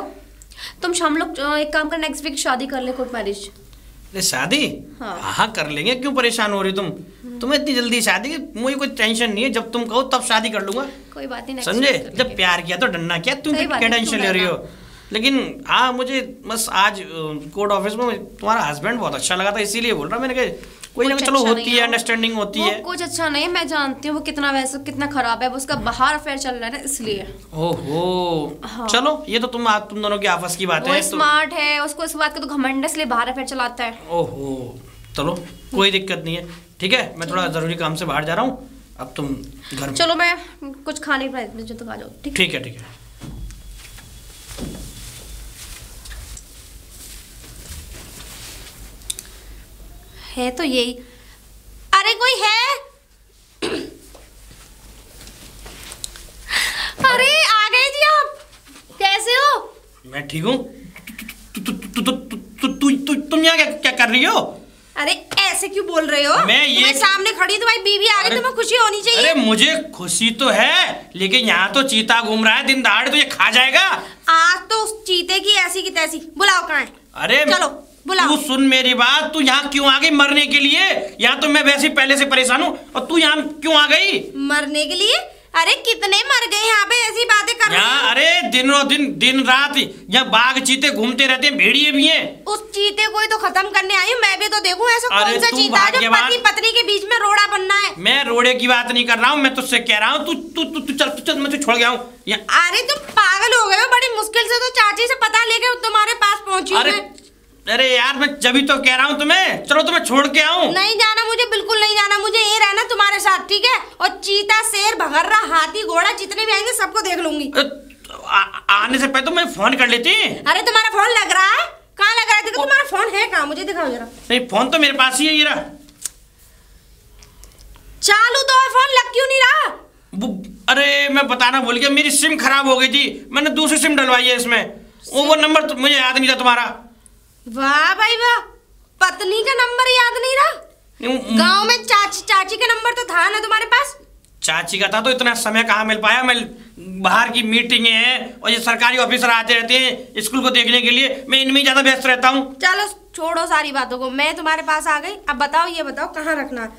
तुम शाम लोग एक काम कर, नेक्स्ट वीक शादी कर ले, कोर्ट मैरिज। अरे शादी? हाँ। हाँ कर लेंगे, क्यों परेशान हो रही तुम? तुम्हें इतनी जल्दी शादी की? मुझे कोई टेंशन नहीं है, जब तुम कहो तब शादी कर लूंगा। कोई बात नहीं, समझे? जब प्यार किया तो डरना क्या, तुम सही बात क्या है, टेंशन तुम ले रही डरना। हो? लेकिन हाँ मुझे बस आज कोर्ट ऑफिस में तुम्हारा हस्बैंड बहुत अच्छा लगा था, इसीलिए बोल रहा मैंने कहा कोई ना, चलो होती है, अंडरस्टैंडिंग होती है। कुछ अच्छा नहीं है, मैं जानती हूँ वो कितना वैसे कितना खराब है, वो उसका बाहर अफेयर चल रहा है ना, इसलिए। ओहो हाँ। चलो ये तो तुम दोनों की आपस की बात वो है। स्मार्ट है, उसको इस बात का तो घमंड है, इसलिए बाहर अफेयर चलाता है। ओहो चलो कोई दिक्कत नहीं है, ठीक है। मैं थोड़ा जरूरी काम से बाहर जा रहा हूँ, अब तुम घर में। चलो मैं कुछ खाने के तो खा जाओ, ठीक ठीक है ठीक है। है तो यही। अरे कोई है? अरे आ गए जी आप, कैसे हो? मैं ठीक हूँ। तुम यहाँ क्या कर रही हो? अरे ऐसे क्यों बोल रहे हो? मैं ये तुम्हें सामने खड़ी, तुम्हारी बीवी आ गई, तुम्हें खुशी होनी चाहिए। अरे मुझे खुशी तो है, लेकिन यहाँ तो चीता घूम रहा है दिन दहाड़े, तो ये खा जाएगा। आज तो उस चीते की ऐसी की तैसी। बुलाओ, कहाँ है? अरे चलो बुलाओ। तू सुन मेरी बात, तू यहाँ क्यों आ गई मरने के लिए? यहाँ तो मैं वैसे पहले से परेशान हूँ, और तू यहाँ क्यों आ गई? मरने के लिए? अरे कितने मर गए यहाँ पे, ऐसी बातें कर रहे हो? अरे दिन रात यहाँ बाघ चीते घूमते रहते हैं, भेड़िए भी हैं। उस चीते को ही तो खत्म करने आई हूँ मैं भी, तो देखूं ऐसा अरे कौन सा तू चीता है जो भाग्यवान। पति पत्नी के बीच में रोड़ा बनना है। मैं रोड़े की बात नहीं कर रहा हूँ, मैं तुझसे कह रहा हूँ तू चल मैं तुझे छोड़ गया हूँ। अरे तुम पागल हो गए हो, बड़ी मुश्किल से तो चाची से पता लेके तुम्हारे पास पहुंची हूं अरे मैं। अरे यार मैं जब तो कह रहा हूँ तुम्हें, चलो तुम्हें छोड़ के आऊँ। नहीं जाना मुझे, बिल्कुल नहीं जाना मुझे, ये रहना तुम्हारे साथ, ठीक है? और चीता, शेर, भगर्रा, हाथी, घोड़ा जितने भी आएंगे सबको देख लूंगी। आने से पहले तो मैं फोन कर लेती। अरे तुम्हारा फोन लग रहा है? कहाँ लग रहा है? देखो तुम्हारा फोन है कहाँ, मुझे दिखाओ जरा। नहीं फोन तो मेरे पास ही है, ये रहा। चालू तो है फोन, लग क्यों नहीं रहा? अरे मैं बताना भूल गया, मेरी सिम खराब हो गई थी, मैंने दूसरी सिम डलवाई है इसमें। वो नंबर तो मुझे याद नहीं था तुम्हारा। वाह भाई वाह, पत्नी का नंबर याद नहीं रहा? गांव में चाची का नंबर तो था ना तुम्हारे पास? चाची का था तो इतना समय कहाँ मिल पाया। मैं बाहर की मीटिंग है और ये सरकारी ऑफिसर आते रहते हैं स्कूल को देखने के लिए, मैं इनमें ज्यादा व्यस्त रहता हूँ। चलो छोड़ो सारी बातों को, मैं तुम्हारे पास आ गई। अब बताओ, ये बताओ कहाँ रखना है?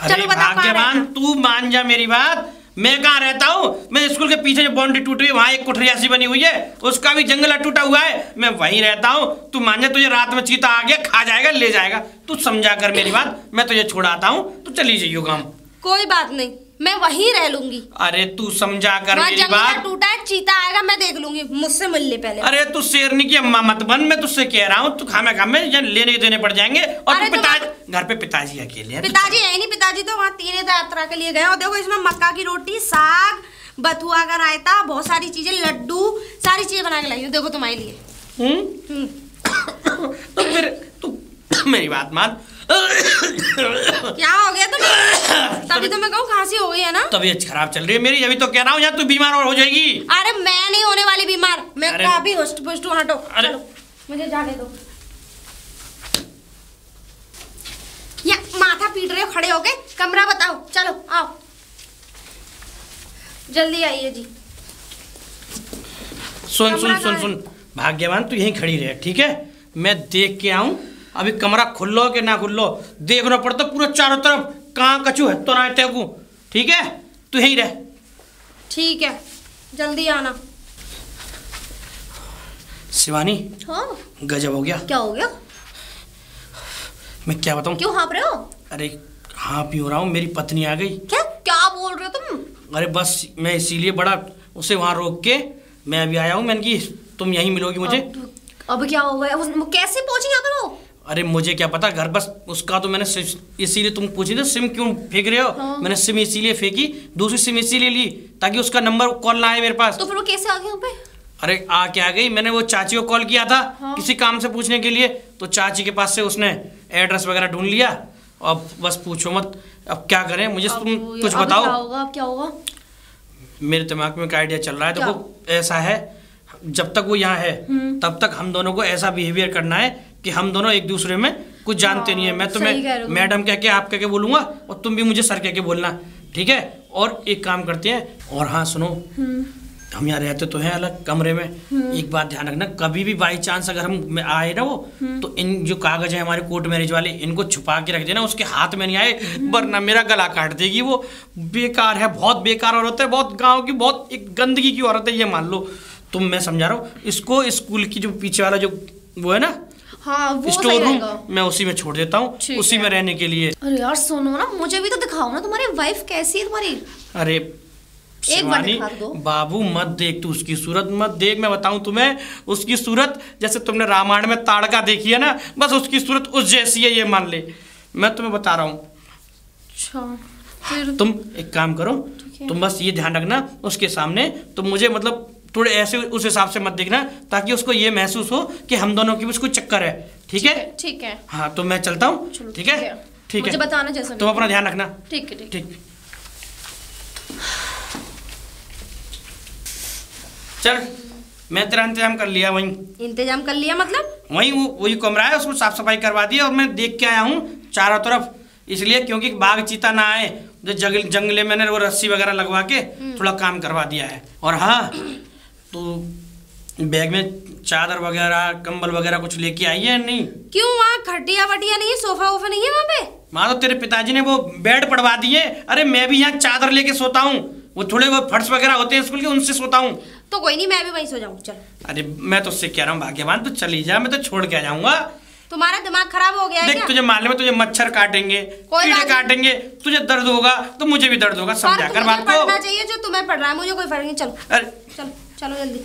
अरे भाग्यवान तू मान जा मेरी बात, मैं कहाँ रहता हूँ? मैं स्कूल के पीछे जो बाउंड्री टूटी हुई वहाँ एक कोठरी ऐसी बनी हुई है, उसका भी जंगला टूटा हुआ है, मैं वहीं रहता हूँ। तू मान जा, तुझे रात में चीता आ गया, खा जाएगा, ले जाएगा। तू समझा कर मेरी बात, मैं तुझे छोड़ाता हूँ, तू चली जाइयो गाँव। कोई बात नहीं, मैं वहीं रह लूंगी। अरे तू समझा कर मेरी बात। टूटा है, चीता आएगा, मैं देख लूंगी, मुझसे मिल ले पहले। अरे तू शेरनी की अम्मा मत बन, मैं तुझसे कह रहा हूँ। तू खामे खामे लेने देने पड़ जाएंगे। और तू पिताजी घर पे, पिताजी अकेले हैं। पिताजी है नहीं, पिताजी तो वहाँ तीर्थ यात्रा के लिए गए। और देखो इसमें मक्का की रोटी, साग, बथुआ का रायता, बहुत सारी चीजें, लड्डू, सारी चीजें बना के लाई हूँ, देखो तुम्हारे लिए। तो फिर तू मेरी बात मान। क्या हो गया तुम्हें? तभी तो मैं कहूँ खांसी हो गई है ना? तबीयत खराब चल रही है मेरी, अभी तो कह रहा हूँ यार तू बीमार और हो जाएगी। अरे मैं नहीं होने वाली बीमार, मैं काफी होस्ट पुष्ट हूँ। हटो, चलो मुझे जाने दो। या माथा पीट रहे हो खड़े होके? कमरा बताओ, चलो आओ, जल्दी आइए जी। सुन सुन सुन सुन भाग्यवान, तू यहीं खड़ी रहे, ठीक है? मैं देख के आऊं अभी कमरा खुल्लो कि ना खुल्लो, देखना पड़ता पूरा चारों तरफ, कहाँ कचू है तो ना तेकू, ठीक है? तू यहीं रह। ठीक है, जल्दी आना। शिवानी, हाँ गजब हो गया। क्या हो गया? मैं क्या बताऊं? क्यों हाँप रहे हो? अरे हाँ पी हो रहा हूँ, मेरी पत्नी आ गई। क्या क्या बोल रहे हो तुम? अरे बस मैं इसीलिए बड़ा उसे वहां रोक के मैं अभी आया हूँ। मैंने की तुम यहीं मिलोगी मुझे। अब क्या हो गया? कैसे पहुंची यहाँ पर वो? अरे मुझे क्या पता, घर बस उसका तो मैंने इसीलिए तुम पूछी थी सिम क्यों फेंक रहे हो। हाँ। मैंने सिम इसीलिए फेंकी, दूसरी सिम इसीलिए ली ताकि उसका नंबर कॉल ना आए मेरे पास। तो फिर वो कैसे आ गया यहाँ पे? अरे आ क्या आ गई, मैंने वो चाची को कॉल किया था। हाँ। किसी काम से पूछने के लिए, तो चाची के पास से उसने एड्रेस वगैरह ढूंढ लिया। अब बस पूछो मत, अब क्या करें, मुझे तुम कुछ बताओ। क्या होगा? अब क्या होगा? मेरे दिमाग में एक आइडिया चल रहा है। देखो ऐसा है, जब तक वो यहाँ है तब तक हम दोनों को ऐसा बिहेवियर करना है कि हम दोनों एक दूसरे में कुछ जानते नहीं है। मैं तुम्हें मैडम कह के, आप कह के बोलूंगा और तुम भी मुझे सर कह के बोलना, ठीक है? और एक काम करते हैं, और हाँ सुनो, हम यहाँ रहते तो हैं अलग कमरे में, एक बात ध्यान रखना, कभी भी बाई चांस अगर हम आए ना वो, तो इन जो कागज है हमारे कोर्ट मैरिज वाले, इनको छुपा के रख देना, उसके हाथ में नहीं आए, वरना मेरा गला काट देगी। वो बेकार है, बहुत बेकार औरत है, बहुत गाँव की, बहुत एक गंदगी की औरत है, ये मान लो तुम। मैं समझा रहा हूँ इसको। स्कूल की जो पीछे वाला जो वो है ना, हाँ, वो स्टोर रूम, मैं उसी में छोड़ देता हूँ, उसी में रहने के लिए। अरे यार सुनो ना, मुझे भी तो दिखाओ ना, तुम्हारी वाइफ कैसी है तुम्हारी? अरे एक बार दिखा दो। बाबू मत देख, तू उसकी सूरत मत देख, मैं बताऊं तुम्हें, उसकी सूरत जैसे तुमने रामायण में ताड़का देखी है ना, बस उसकी सूरत उस जैसी है, ये मान ले, मैं तुम्हें बता रहा हूँ। अच्छा तुम एक काम करो, तुम बस ये ध्यान रखना उसके सामने, तुम मुझे मतलब थोड़े ऐसे उस हिसाब से मत देखना, ताकि उसको ये महसूस हो कि हम दोनों की कुछ चक्कर है, ठीक है? ठीक है। हाँ तो मैं चलता हूँ, ठीक है? ठीक है, मुझे बताना जैसा। तुम अपना ध्यान रखना। ठीक है, ठीक। चल मैं तेरा इंतजाम कर लिया, वहीं इंतजाम कर लिया मतलब? वहीं वही कमरा है, उसको साफ सफाई करवा दी और मैं देख के आया हूँ चारों तरफ, इसलिए क्योंकि बाघ चीता ना आए, जो जंगले मैंने वो रस्सी वगैरह लगवा के थोड़ा काम करवा दिया है। और हाँ, तो बैग में चादर वगैरह, कंबल वगैरह कुछ लेके आई है नहीं? क्यों, वहाँ खटिया वटिया नहीं है, सोफा वोफा नहीं है वहाँ पे? माँ तो तेरे पिताजी ने वो बेड पड़वा दिए। अरे मैं भी यहाँ चादर लेके सोता हूँ, वो थोड़े वो फर्श वगैरह होते हैं स्कूल के, उनसे सोता हूँ। तो कोई नहीं, मैं भी वहीं सो जाऊँ, चल। अरे मैं तो उससे कह रहा हूँ भाग्यवान, तू चली जा, मैं तो छोड़ के आ जाऊंगा। तुम्हारा दिमाग खराब हो गया है देख क्या? तुझे मालूम है, तुझे मच्छर काटेंगे, कीड़े काटेंगे, तुझे दर्द होगा तो मुझे भी दर्द होगा, समझा कर बात को। पढ़ना चाहिए जो तुम्हें पढ़ रहा है, मुझे कोई फर्क नहीं। चलो अरे चलो चलो जल्दी।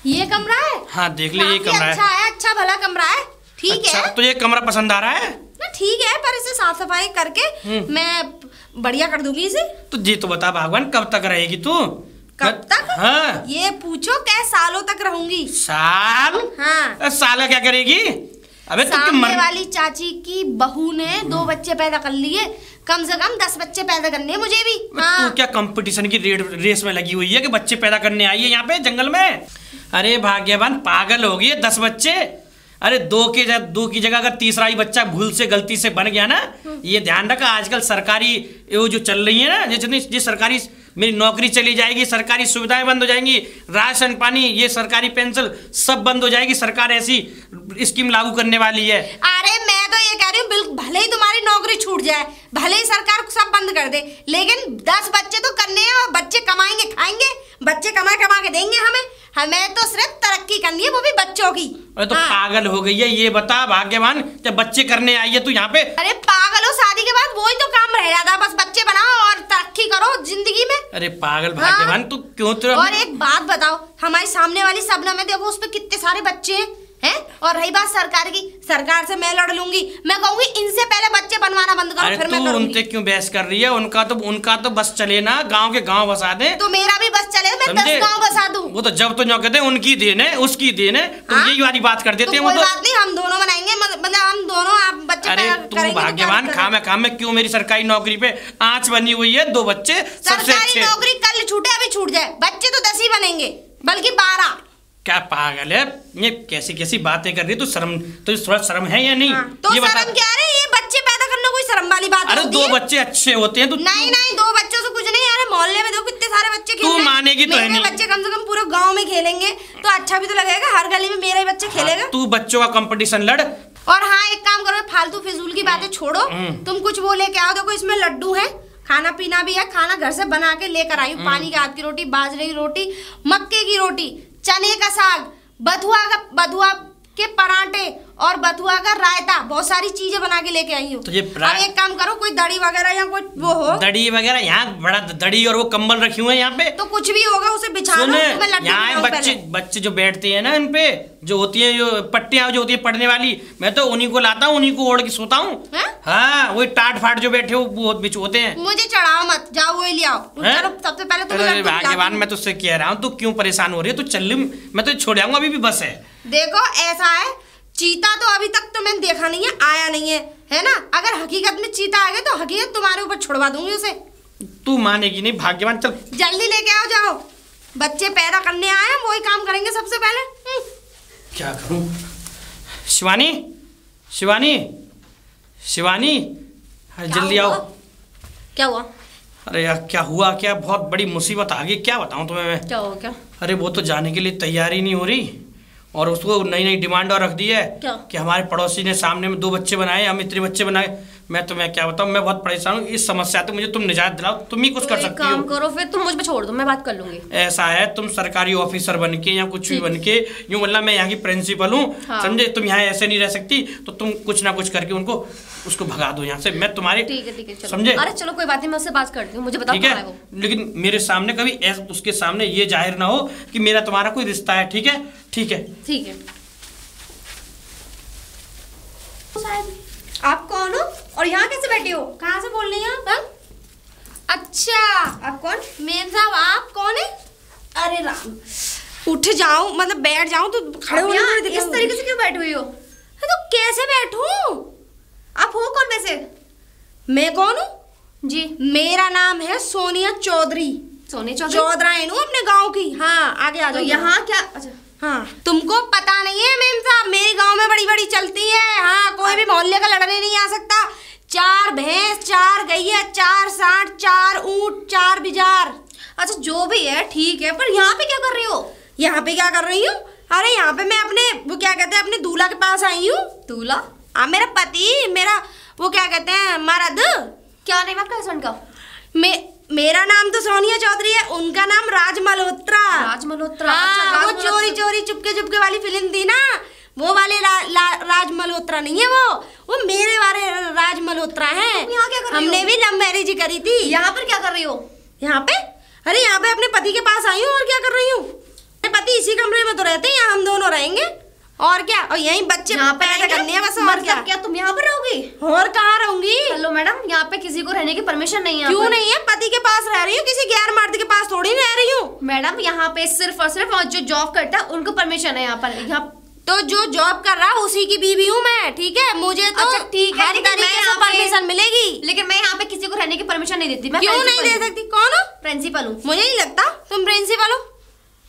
ये कमरा है? हाँ देख ले, ये कमरा अच्छा है। अच्छा भला कमरा है, ठीक अच्छा, है। तो ये कमरा पसंद आ रहा है ना ठीक है, पर इसे साफ सफाई करके मैं बढ़िया कर दूंगी इसे। तो जी तो बता भगवान, कब तक रहेगी तू? कब तक? हाँ ये पूछो कै सालों तक रहूंगी। साल? हाँ। साल क्या करेगी? अबे तो सामने वाली चाची की बहू ने 2 बच्चे पैदा कर लिए, कम से कम 10 बच्चे पैदा करने हैं मुझे भी। हाँ। तू क्या कंपटीशन की रेस में लगी हुई है कि बच्चे पैदा करने आई है यहाँ पे जंगल में? अरे भाग्यवान पागल हो गई है, 10 बच्चे। अरे 2 की जगह अगर तीसरा ही बच्चा भूल से गलती से बन गया ना, ये ध्यान रखा, आजकल सरकारी वो जो चल रही है ना, जितनी सरकारी मेरी नौकरी चली जाएगी, सरकारी सुविधाएं बंद हो जाएंगी, राशन पानी, ये सरकारी पेंशन सब बंद हो जाएगी। सरकार ऐसी स्कीम लागू करने वाली है। अरे मैं तो ये कह रही हूँ, बिल्कुल भले ही तुम्हारी नौकरी छूट जाए, भले ही सरकार सब बंद कर दे, लेकिन 10 बच्चे तो करने हैं, और बच्चे कमाएंगे खाएंगे, बच्चे कमा के देंगे हमें तो सिर्फ तरक्की करनी है, वो भी बच्चों की। अरे तो पागल हो गई है, ये बता भाग्यवान, जब बच्चे करने आई है तू यहाँ पे? अरे पागल हो, शादी के बाद वही तो काम रह जाता, बस बच्चे बनाओ और तरक्की करो जिंदगी में। अरे पागल भाग्यवान, तू क्यों तेरा। और एक बात बताओ, हमारी सामने वाली शबनम में देखो, उसपे कितने सारे बच्चे हैं। और रही बात सरकार की, सरकार से मैं लड़ लूंगी, मैं कहूंगी इनसे पहले बच्चे बनवाना बंद करो, फिर मैं करूंगी। उनसे क्यों बहस कर रही है? उनका तो बस चले ना, गांव के गांव बसा दे। तो मेरा भी बस चले, मैं 10 गांव बसा दूं। वो तो जब तो जो कहते हैं उनकी देन है, उसकी देन है, तो यही वाली बात कर देते हैं वो तो। कोई बात नहीं, हम दोनों बनाएंगे, मतलब हम दोनों आप बच्चे अरे तू भाग्यवान, खाम में क्यों मेरी सरकारी नौकरी पे आंच बनी हुई है? 2 बच्चे सबसे अच्छे। सरकारी नौकरी कल छूटे अभी छूट जाए, बच्चे तो 10 ही बनेंगे, बल्कि 12। क्या पागल है? ये कैसी बातें कर रही है? तो थोड़ा शर्म है या नहीं? तो ये शर्म क्या है? ये बच्चे पैदा करना कोई शर्म वाली बात अरे होती 2 है? बच्चे अच्छे होते हैं तो नहीं 2 बच्चों से कुछ नहीं। अरे मोहल्ले में देखो कितने सारे बच्चे खेल रहे हैं। तू मानेगी तो है नहीं। बच्चे कम से कम पूरे गांव में खेलेंगे तो अच्छा भी तो लगेगा, हर गली में मेरे बच्चे खेलेगा। तू बच्चों का कंपटीशन लड़। और हाँ, एक काम करो, फालतू फिजूल की बातें छोड़ो, तुम कुछ वो लेके आओ। देखो इसमें लड्डू है, खाना पीना भी है, खाना घर से बना के लेकर आई हूँ। पानी के हाथ की रोटी, बाजरे की रोटी, मक्के की रोटी, चने का साग, बथुआ के पराठे और बथुआ का रायता, बहुत सारी चीजें बना के लेके आई हूँ। तो अब एक काम करो, कोई दड़ी वगैरह या कोई वो हो। दड़ी वगैरह यहाँ बड़ा दड़ी और वो कंबल रखे हुए हैं यहाँ पे, तो कुछ भी होगा उसे बिछा लो। यहाँ बच्चे जो बैठते हैं ना, इन पे जो होती है, जो पट्टियां जो होती है पढ़ने वाली, मैं तो उन्हीं को लाता हूँ, उन्हीं को ओढ़ के सोता हूँ। हाँ, वही टाट फाट जो बैठे वो बिच होते हैं। मुझे चढ़ाओ मत, जाओ वही ले आओ। चलो सबसे पहले तो भाग्यवान, मैं तुझसे कह रहा हूँ, तू क्यों परेशान हो रही है? तू चल, मैं तो छोड़ आऊंगा, अभी भी बस है। देखो ऐसा है, चीता तो अभी तक तो मैंने देखा नहीं है, आया नहीं है ना? अगर हकीकत में चीता आ गया तो हकीकत तुम्हारे ऊपर छुड़वा दूंगी उसे। तू मानेगी नहीं भाग्यवान, चल जल्दी लेके आओ, जाओ। बच्चे पैदा करने आए हैं, वही काम करेंगे सबसे पहले। क्या करूं? शिवानी, शिवानी, शिवानी, जल्दी आओ। क्या हुआ? अरे यार क्या हुआ? क्या बहुत बड़ी मुसीबत आ गई, क्या बताऊं तुम्हें मैं। क्या हुआ? क्या? अरे वो तो जाने के लिए तैयारी नहीं हो रही, और उसको नई डिमांड और रख दी है। क्या? कि हमारे पड़ोसी ने सामने में 2 बच्चे बनाए, हम इतने बच्चे बनाए। मैं तुम्हें क्या बताऊं, मैं बहुत परेशान हूँ इस समस्या से। मुझे तुम निजात दिलाओ, तुम ही कुछ कर सकती हो। काम करो फिर, तुम मुझ पे छोड़ दो, मैं बात कर लूंगी। ऐसा है, तुम सरकारी ऑफिसर बन के या कुछ भी बन के, यूं मतलब मैं यहाँ की प्रिंसिपल हूँ, समझे? तुम यहाँ ऐसे नहीं रह सकती, तो तुम कुछ ना कुछ करके उसको भगा दो यहाँ से। मैं तुम्हारी, ठीक है चलो, समझे? अरे चलो कोई बात नहीं, मैं उससे बात करती हूँ, मुझे बताओ ठीक है, लेकिन मेरे सामने कभी उसके सामने ये जाहिर ना हो कि मेरा तुम्हारा कोई रिश्ता है। ठीक है? ठीक है, ठीक है। आप कौन हो और यहाँ कैसे बैठे हो? कहाँ से बोल रही हैं आप? अच्छा, आप कौन? मेम साहब, आप कौन है? अरे राम, उठ जाऊं, मतलब बैठ जाऊं तो खड़े होने में इस तरीके से क्यों बैठी हुई हो? तो कैसे बैठूं? आप हो कौन वैसे? मैं कौन हूँ जी? मेरा नाम है सोनिया चौधरी। सोनिया चौधरी? चौधराइन हूँ अपने गाँव की। हाँ, आगे आ जाओ। तो यहाँ क्या? अच्छा हाँ, तुमको पता नहीं है मेम साहब, मेरे गांव में बड़ी चलती है। हाँ, कोई भी मोहल्ले का लड़ने नहीं आ सकता। 4 भैंस, 4 गैया, 4 सांड, 4 ऊंट, 4 बिजार। अच्छा जो भी है ठीक है, पर यहाँ पे क्या कर रही हो? यहाँ पे क्या कर रही हूँ? अरे यहाँ पे मैं अपने वो क्या कहते हैं, अपने दूल्हा के पास आई हूँ। दूल्हा? हाँ, मेरा पति, मेरा वो क्या कहते हैं, मर्द। क्या नेम आपका हस्बैंड का? मेरा नाम तो सोनिया चौधरी है, उनका नाम राज मल्होत्रा। राज मल्होत्रा? हाँ, वो चोरी चुपके वाली फिल्म थी ना, वो वाले राज मल्होत्रा नहीं है, वो मेरे वाले राज मल्होत्रा है। यहाँ क्या कर रही हो? हमने भी लव मैरिज करी थी। यहाँ पर क्या कर रही हो? यहाँ पे? अरे यहाँ पे अपने पति के पास आई हूँ, और क्या कर रही हूँ? पति इसी कमरे में तो रहते हैं, यहाँ हम दोनों रहेंगे और क्या। और यहीं बच्चे यहाँ पे पैदा करने हैं बस, और मतलब क्या तुम यहाँ पर रहोगी? और कहाँ रहूंगी? हेलो मैडम, यहाँ पे किसी को रहने की परमिशन नहीं है। क्यों नहीं है? पति के पास रह रही हूँ, किसी गैर मर्द के पास थोड़ी रह रही हूँ। मैडम यहाँ पे सिर्फ और सिर्फ जो जॉब करता है उनको परमिशन है यहाँ पर। यहाँ तो जो जॉब कर रहा है उसी की बीवी हूँ मैं, ठीक है। मुझे तो अच्छा ठीक है, हर तरीके से परमिशन मिलेगी, लेकिन मैं यहाँ पे किसी को रहने की परमिशन नहीं देती। मैं क्यों नहीं दे सकती? कौन हो? प्रिंसिपल हूँ। मुझे नहीं लगता तुम प्रिंसिपल हो।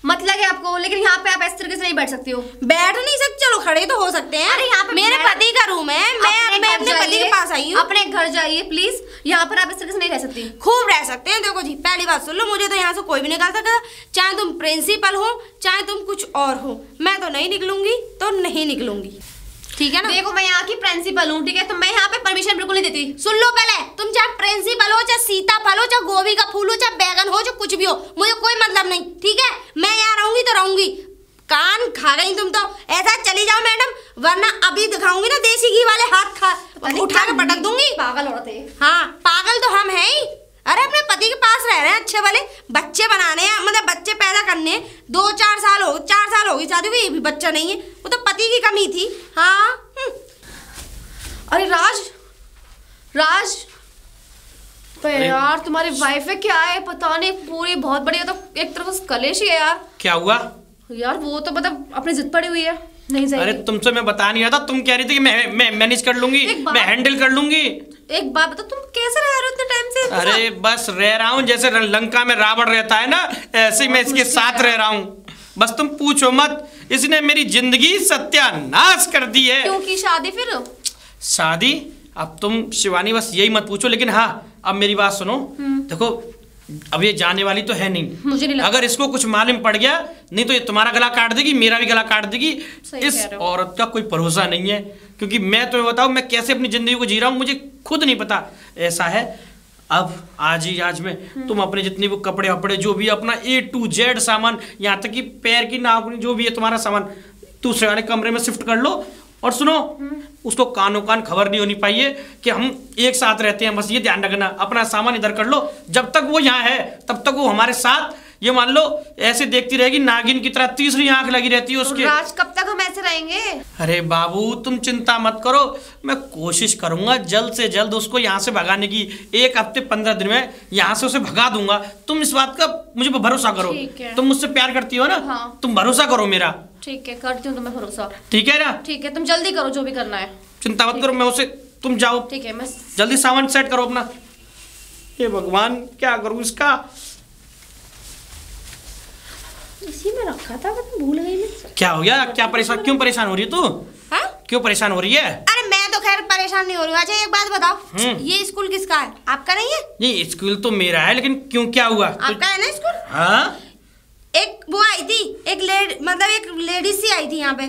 मतलब है आपको, लेकिन यहाँ पे आप इस तरीके से नहीं बैठ सकती हो। बैठ नहीं सकते, चलो खड़े तो हो सकते हैं। अरे यहाँ पे मेरे पति का रूम है, मैं अपने पति के पास आई हूँ। अपने घर जाइए प्लीज, यहाँ पर आप इस तरीके से नहीं रह सकती। खूब रह सकते हैं। देखो जी, पहली बात सुन लो, मुझे तो यहाँ से कोई भी निकाल सकता, चाहे तुम प्रिंसिपल हो चाहे तुम कुछ और हो। मैं तो नहीं निकलूंगी, तो नहीं निकलूंगी, ठीक है ना। देखो मैं यहाँ की प्रिंसिपल हूँ, ठीक है, तो मैं यहाँ पे परमिशन बिल्कुल नहीं देती। सुन लो पहले, तुम चाहे प्रिंसिपल हो चाहे सीताफल हो चाहे गोभी का फूल हो चाहे बैगन हो, जो कुछ भी हो, मुझे कोई मतलब नहीं, ठीक है। मैं यहाँ रहूंगी तो रहूंगी। कान खा गई तुम तो। ऐसा चली जाओ मैडम, वरना अभी दिखाऊंगी ना देसी घी वाले हाथ उठा के पटक दूंगी। पागल औरत है। हाँ पागल तो हम हैं ही। अरे अपने पति के पास रह रहे हैं, अच्छे वाले बच्चे बनाने हैं, मतलब बच्चे पैदा करने हैं। 4 साल हो गई शादी को, ये भी बच्चा नहीं है। वो तो पति की कमी थी। हाँ अरे राज तो यार तुम्हारी वाइफ है क्या है पता नहीं, पूरी बहुत बड़ी है, तो एक तरफ से कलेश ही है यार। क्या हुआ यार? वो तो मतलब अपनी जिद पड़ी हुई है, नहीं जाएगी। अरे तुमसे मैं बता नहीं रहा था, तुम कह रही थी कि मैं मैनेज कर लूंगी, मैं हैंडल कर लूंगी। एक बात बता, तुम कैसे रह रहे हो इतने टाइम से? अरे बस रह रहा हूँ, जैसे लंका में रावण रहता है ना, ऐसे ही मैं इसके साथ रह रहा हूँ। बस तुम पूछो मत, इसने मेरी जिंदगी सत्यानाश कर दी है। क्यों की शादी फिर? शादी? अब तुम शिवानी बस यही मत पूछो, लेकिन हाँ अब मेरी बात सुनो। देखो अब ये जाने वाली तो है नहीं, मुझे नहीं लगता। अगर इसको कुछ मालूम पड़ गया, नहीं तो ये तुम्हारा गला काट देगी, मेरा भी गला काट देगी। इस औरत का कोई भरोसा नहीं है, क्योंकि मैं तुम्हें बताऊं मैं कैसे अपनी जिंदगी को जी रहा हूँ, मुझे खुद नहीं पता। ऐसा है, अब आज में तुम अपने जितने वो कपड़े वपड़े जो भी अपना A to Z सामान, यहाँ तक कि पैर की नाखून जो भी है तुम्हारा सामान, दूसरे वाले कमरे में शिफ्ट कर लो। और सुनो, उसको कानों कान खबर नहीं होनी चाहिए कि हम एक साथ रहते हैं, बस ये ध्यान रखना। अपना सामान इधर कर लो, जब तक वो यहाँ है तब तक वो हमारे साथ, ये मान लो ऐसे देखती रहेगी, नागिन की तरह तीसरी आंख लगी रहती है उसके। राज कब तक हम ऐसे रहेंगे? अरे बाबू तुम चिंता मत करो, मैं कोशिश करूंगा जल्द से जल्द उसको यहाँ से भगाने की। 1 हफ्ते 15 दिन में यहाँ से उसे भगा दूंगा। तुम इस बात का मुझे भरोसा करो, तुम मुझसे प्यार करती हो ना। हाँ। तुम भरोसा करो मेरा। ठीक है, करती हूँ तुम्हें भरोसा। ठीक है ना? ठीक है, तुम जल्दी करो जो भी करना है। चिंता मत करो, मैं उसे, तुम जाओ। ठीक है, मैं जल्दी सामान सेट करो अपना। हे भगवान क्या करूं इसका। इसी में रखा था, मैं भूल गई मैं। क्या हो गया? क्या परेशान, क्यों परेशान हो रही है तू? हाँ? क्यों परेशान हो रही है? अरे मैं तो खैर परेशान नहीं हो रही हूँ। अच्छा एक बात बताओ, ये स्कूल किसका है? आपका नहीं है? ये स्कूल तो मेरा है, लेकिन क्यों, क्या हुआ? आपका है ना स्कूल? हाँ एक वो आई थी, एक लेडीज सी आई थी यहाँ पे।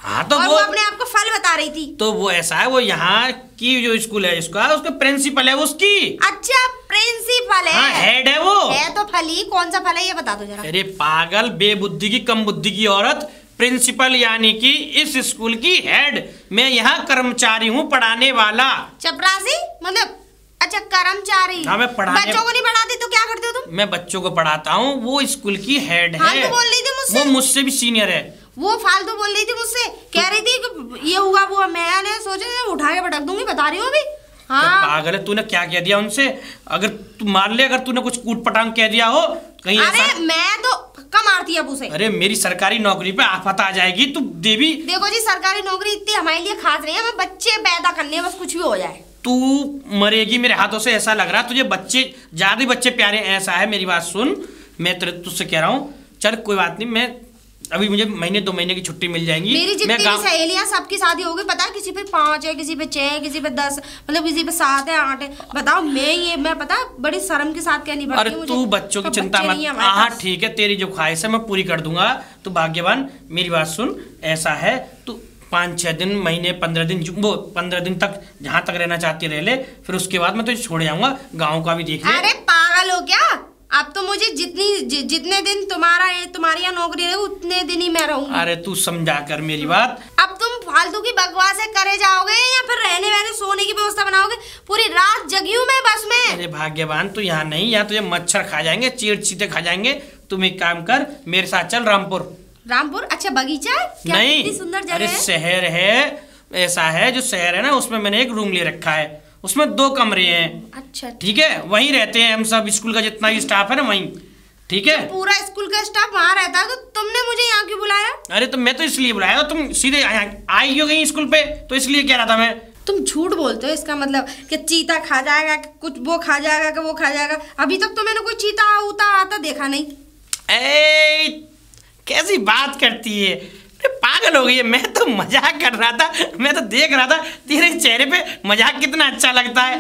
हाँ तो और वो अपने आप को फल बता रही थी। तो वो ऐसा है, वो यहाँ की जो स्कूल है इसका, उसका प्रिंसिपल है उसकी। अच्छा प्रिंसिपल है? हाँ हेड है वो। है तो फल ही, कौन सा फल है ये बता दो जरा। अरे पागल बेबुद्धि की कम बुद्धि की औरत, प्रिंसिपल यानी कि इस स्कूल की हेड। मैं यहाँ कर्मचारी हूँ, पढ़ाने वाला। चपरासी मतलब? अच्छा कर्मचारी। हाँ मैं पढ़ाने, बच्चों को नहीं पढ़ाते तो क्या करते हो तुम? मैं बच्चों को पढ़ाता हूँ, वो स्कूल की हेड हाँ, है। तो बोल रही थी मुझसे। वो मुझसे भी सीनियर है। वो फालतू बोल रही थी मुझसे, कह रही थी कि ये हुआ वो, मैंने सोचा उठा के पटक दूंगी, बता रही हूँ अभी। हाँ पागल है, तूने क्या कह दिया उनसे? अगर तू मान ले, अगर तूने कुछ कूट पटांग कह दिया हो कहीं। अरे मैं तो पक्का मारती है उसे। अरे मेरी सरकारी नौकरी पे आफत आ जाएगी, तू देवी। देखो जी सरकारी नौकरी इतनी हमारे लिए खास नहीं है, हमें बच्चे पैदा करने हैं, बस कुछ भी हो जाए। तू मरेगी मेरे हाथों से, ऐसा लग रहा है तुझे। बच्चे ज्यादा बच्चे प्यारे, ऐसा है। मेरी बात सुन, मैं तुझसे कह रहा हूँ, चल कोई बात नहीं, मैं अभी मुझे 1-2 महीने की छुट्टी मिल जाएगी। मेरी जितनी भी सहेलियां सबकी शादी होगी, पता है किसी पे 5 है, किसी पे 6 है, किसी पे 10, मतलब किसी पे 7 है, 8 है। बताओ मैं पता बड़ी शर्म के साथ कहनी पड़ती है मुझे। तू बच्चों की चिंता मत। हाँ ठीक है, तेरी जो ख्वाहिश है मैं पूरी कर दूंगा, तू भाग्यवान। मेरी बात सुन, ऐसा है तू 5-6 दिन, महीने, 15 दिन, वो 15 दिन तक जहाँ तक रहना चाहती रह ले, फिर उसके बाद मैं तुझे छोड़ जाऊंगा। गाँव का भी देख ले। अरे पागल हो क्या? अब तो मुझे जितने दिन तुम्हारी यहाँ नौकरी रहे उतने दिन ही मैं रहूंगी। अरे तू समझा कर मेरी बात। अब तुम फालतू की बकवास करे जाओगे या फिर रहने वहने सोने की व्यवस्था बनाओगे? पूरी रात जगी हूँ मैं बस में। अरे भाग्यवान, तू यहाँ नहीं, यहाँ तुझे मच्छर खा जाएंगे, चीड़ चीते खा जाएंगे। तुम एक काम कर, मेरे साथ चल रामपुर। रामपुर? अच्छा, बगीचा है क्या? नहीं, कितनी सुंदर जगह अरे है। शहर है, ऐसा है जो शहर है ना, उसमें मैंने एक रूम ले रखा है, उसमें 2 कमरे हैं। अच्छा, ठीक है, वहीं रहते हैं हम सब, स्कूल का जितना भी स्टाफ है ना वहीं। ठीक है, पूरा स्कूल का स्टाफ वहाँ रहता है, तो तुमने मुझे यहाँ क्यों बुलाया? अरे तो मैं तो इसलिए बुलाया, तुम सीधे आई हो गई स्कूल पे, तो इसलिए कह रहा था मैं। तुम झूठ बोलते हो, इसका मतलब कि चीता खा जाएगा, कि कुछ वो खा जाएगा, कि वो खा जाएगा। अभी तक तो मैंने कोई चीता उता आता देखा नहीं। ए, कैसी बात करती है, अरे पागल हो गई है, मैं तो मजाक कर रहा था, मैं तो देख रहा था तेरे चेहरे पे मजाक कितना अच्छा लगता है।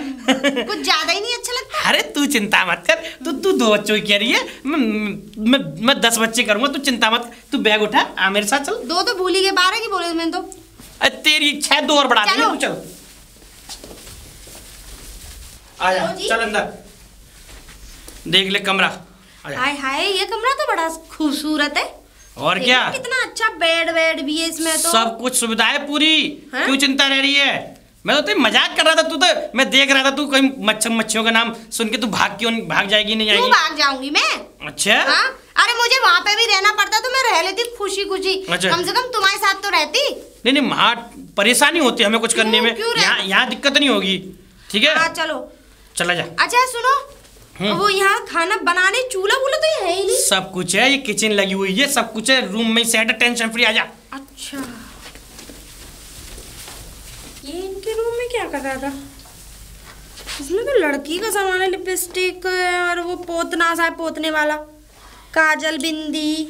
कुछ ज्यादा ही नहीं अच्छा लगता। अरे तू चिंता मत कर, तू 2 बच्चों की कह रही है, मैं 10 बच्चे करूंगा, तू चिंता मत, तू बैग उठा, आ मेरे साथ चल। 2 तो भूल ही गए, 12 की बोले मैंने तो। अरे तेरी इच्छा है, 2 और बढ़ा देंगे, तू चल। आजा, चल अंदर, देख ले कमरा। आजा। हाय हाय, ये कमरा तो बड़ा खूबसूरत है। और क्या, कितना अच्छा बेड भी है इसमें तो। सब कुछ सुविधा है पूरी, है? क्यों चिंता रह रही है? मैं तो तेरी मजाक कर रहा था, तू तो मैं देख रहा था, तू कहीं मच्छियों का नाम सुन के तू भाग जाएगी नहीं क्यों आएगी? भाग जाऊंगी मैं? अच्छा, हाँ? अरे मुझे वहाँ पे भी रहना पड़ता तो मैं रह लेती खुशी खुशी। अच्छा। कम से कम तुम्हारे साथ तो रहती। नहीं वहाँ परेशानी होती है हमें कुछ करने में, क्यों यहाँ दिक्कत नहीं होगी। ठीक है, हाँ चलो, चला जा। अच्छा सुनो, वो यहाँ खाना बनाने चूल्हा वूल्हा तो ये है ही नहीं। सब कुछ है, ये किचन लगी हुई है, सब कुछ है, रूम में सेट है, टेंशन फ्री, आजा। अच्छा, ये इनके रूम में क्या कर रहा था? इसमें तो लड़की का सामान है, लिपस्टिक और वो पोतना सा है, पोतने वाला, काजल, बिंदी।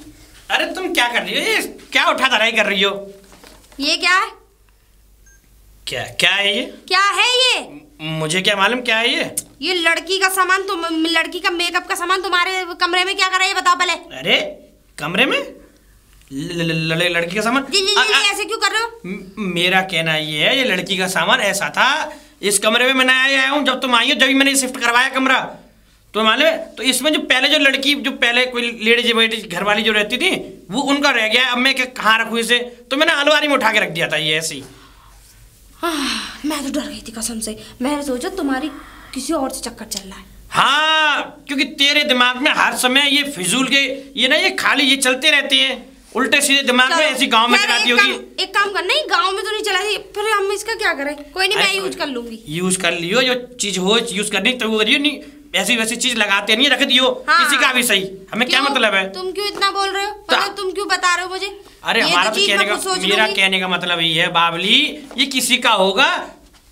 अरे तुम क्या कर रही हो, ये क्या उठा धराई कर रही हो? ये क्या है? क्या है ये? क्या है ये? मुझे क्या मालूम क्या है ये? ये लड़की का सामान, तुम लड़की का मेकअप का सामान तुम्हारे कमरे में क्या कर रहा है ये बताओ पहले। अरे कमरे में लड़की का सामान? ऐसे क्यों कर रहे हो? मेरा कहना ये है, ये लड़की का सामान ऐसा था, इस कमरे में मैं आया हूँ, जब तुम आई हो, जब मैंने शिफ्ट करवाया कमरा, तो मालूम है, तो इसमें जो पहले कोई लेडीज घर वाली जो रहती थी, वो उनका रह गया, अब मैं कहाँ रखूँ इसे, तो मैंने अलमारी में उठा के रख दिया था ये ऐसे ही। मैं तो डर गई थी कसम से, मैंने सोचा तुम्हारी किसी और से चक्कर चल रहा है। हाँ, क्योंकि तेरे दिमाग में हर समय ये फिजूल के ये खाली ये चलते रहते हैं, उल्टे सीधे दिमाग में, ऐसी गांव में चलाती होगी। एक काम कर, नहीं गांव में तो नहीं चलाती, फिर हम इसका क्या करें? कोई नहीं, मैं यूज कर लूंगी। यूज कर लियो, जो चीज हो यूज करनी तो वो करियो, नहीं ऐसी वैसी चीज लगाते नहीं, रख दियो। हाँ, किसी का भी सही, हमें क्या मतलब है? तुम क्यों इतना बोल रहे हो? मतलब तुम क्यों बता रहे हो मुझे? अरे हमारा तो मेरा कहने का मतलब ये है बाबली, ये किसी का होगा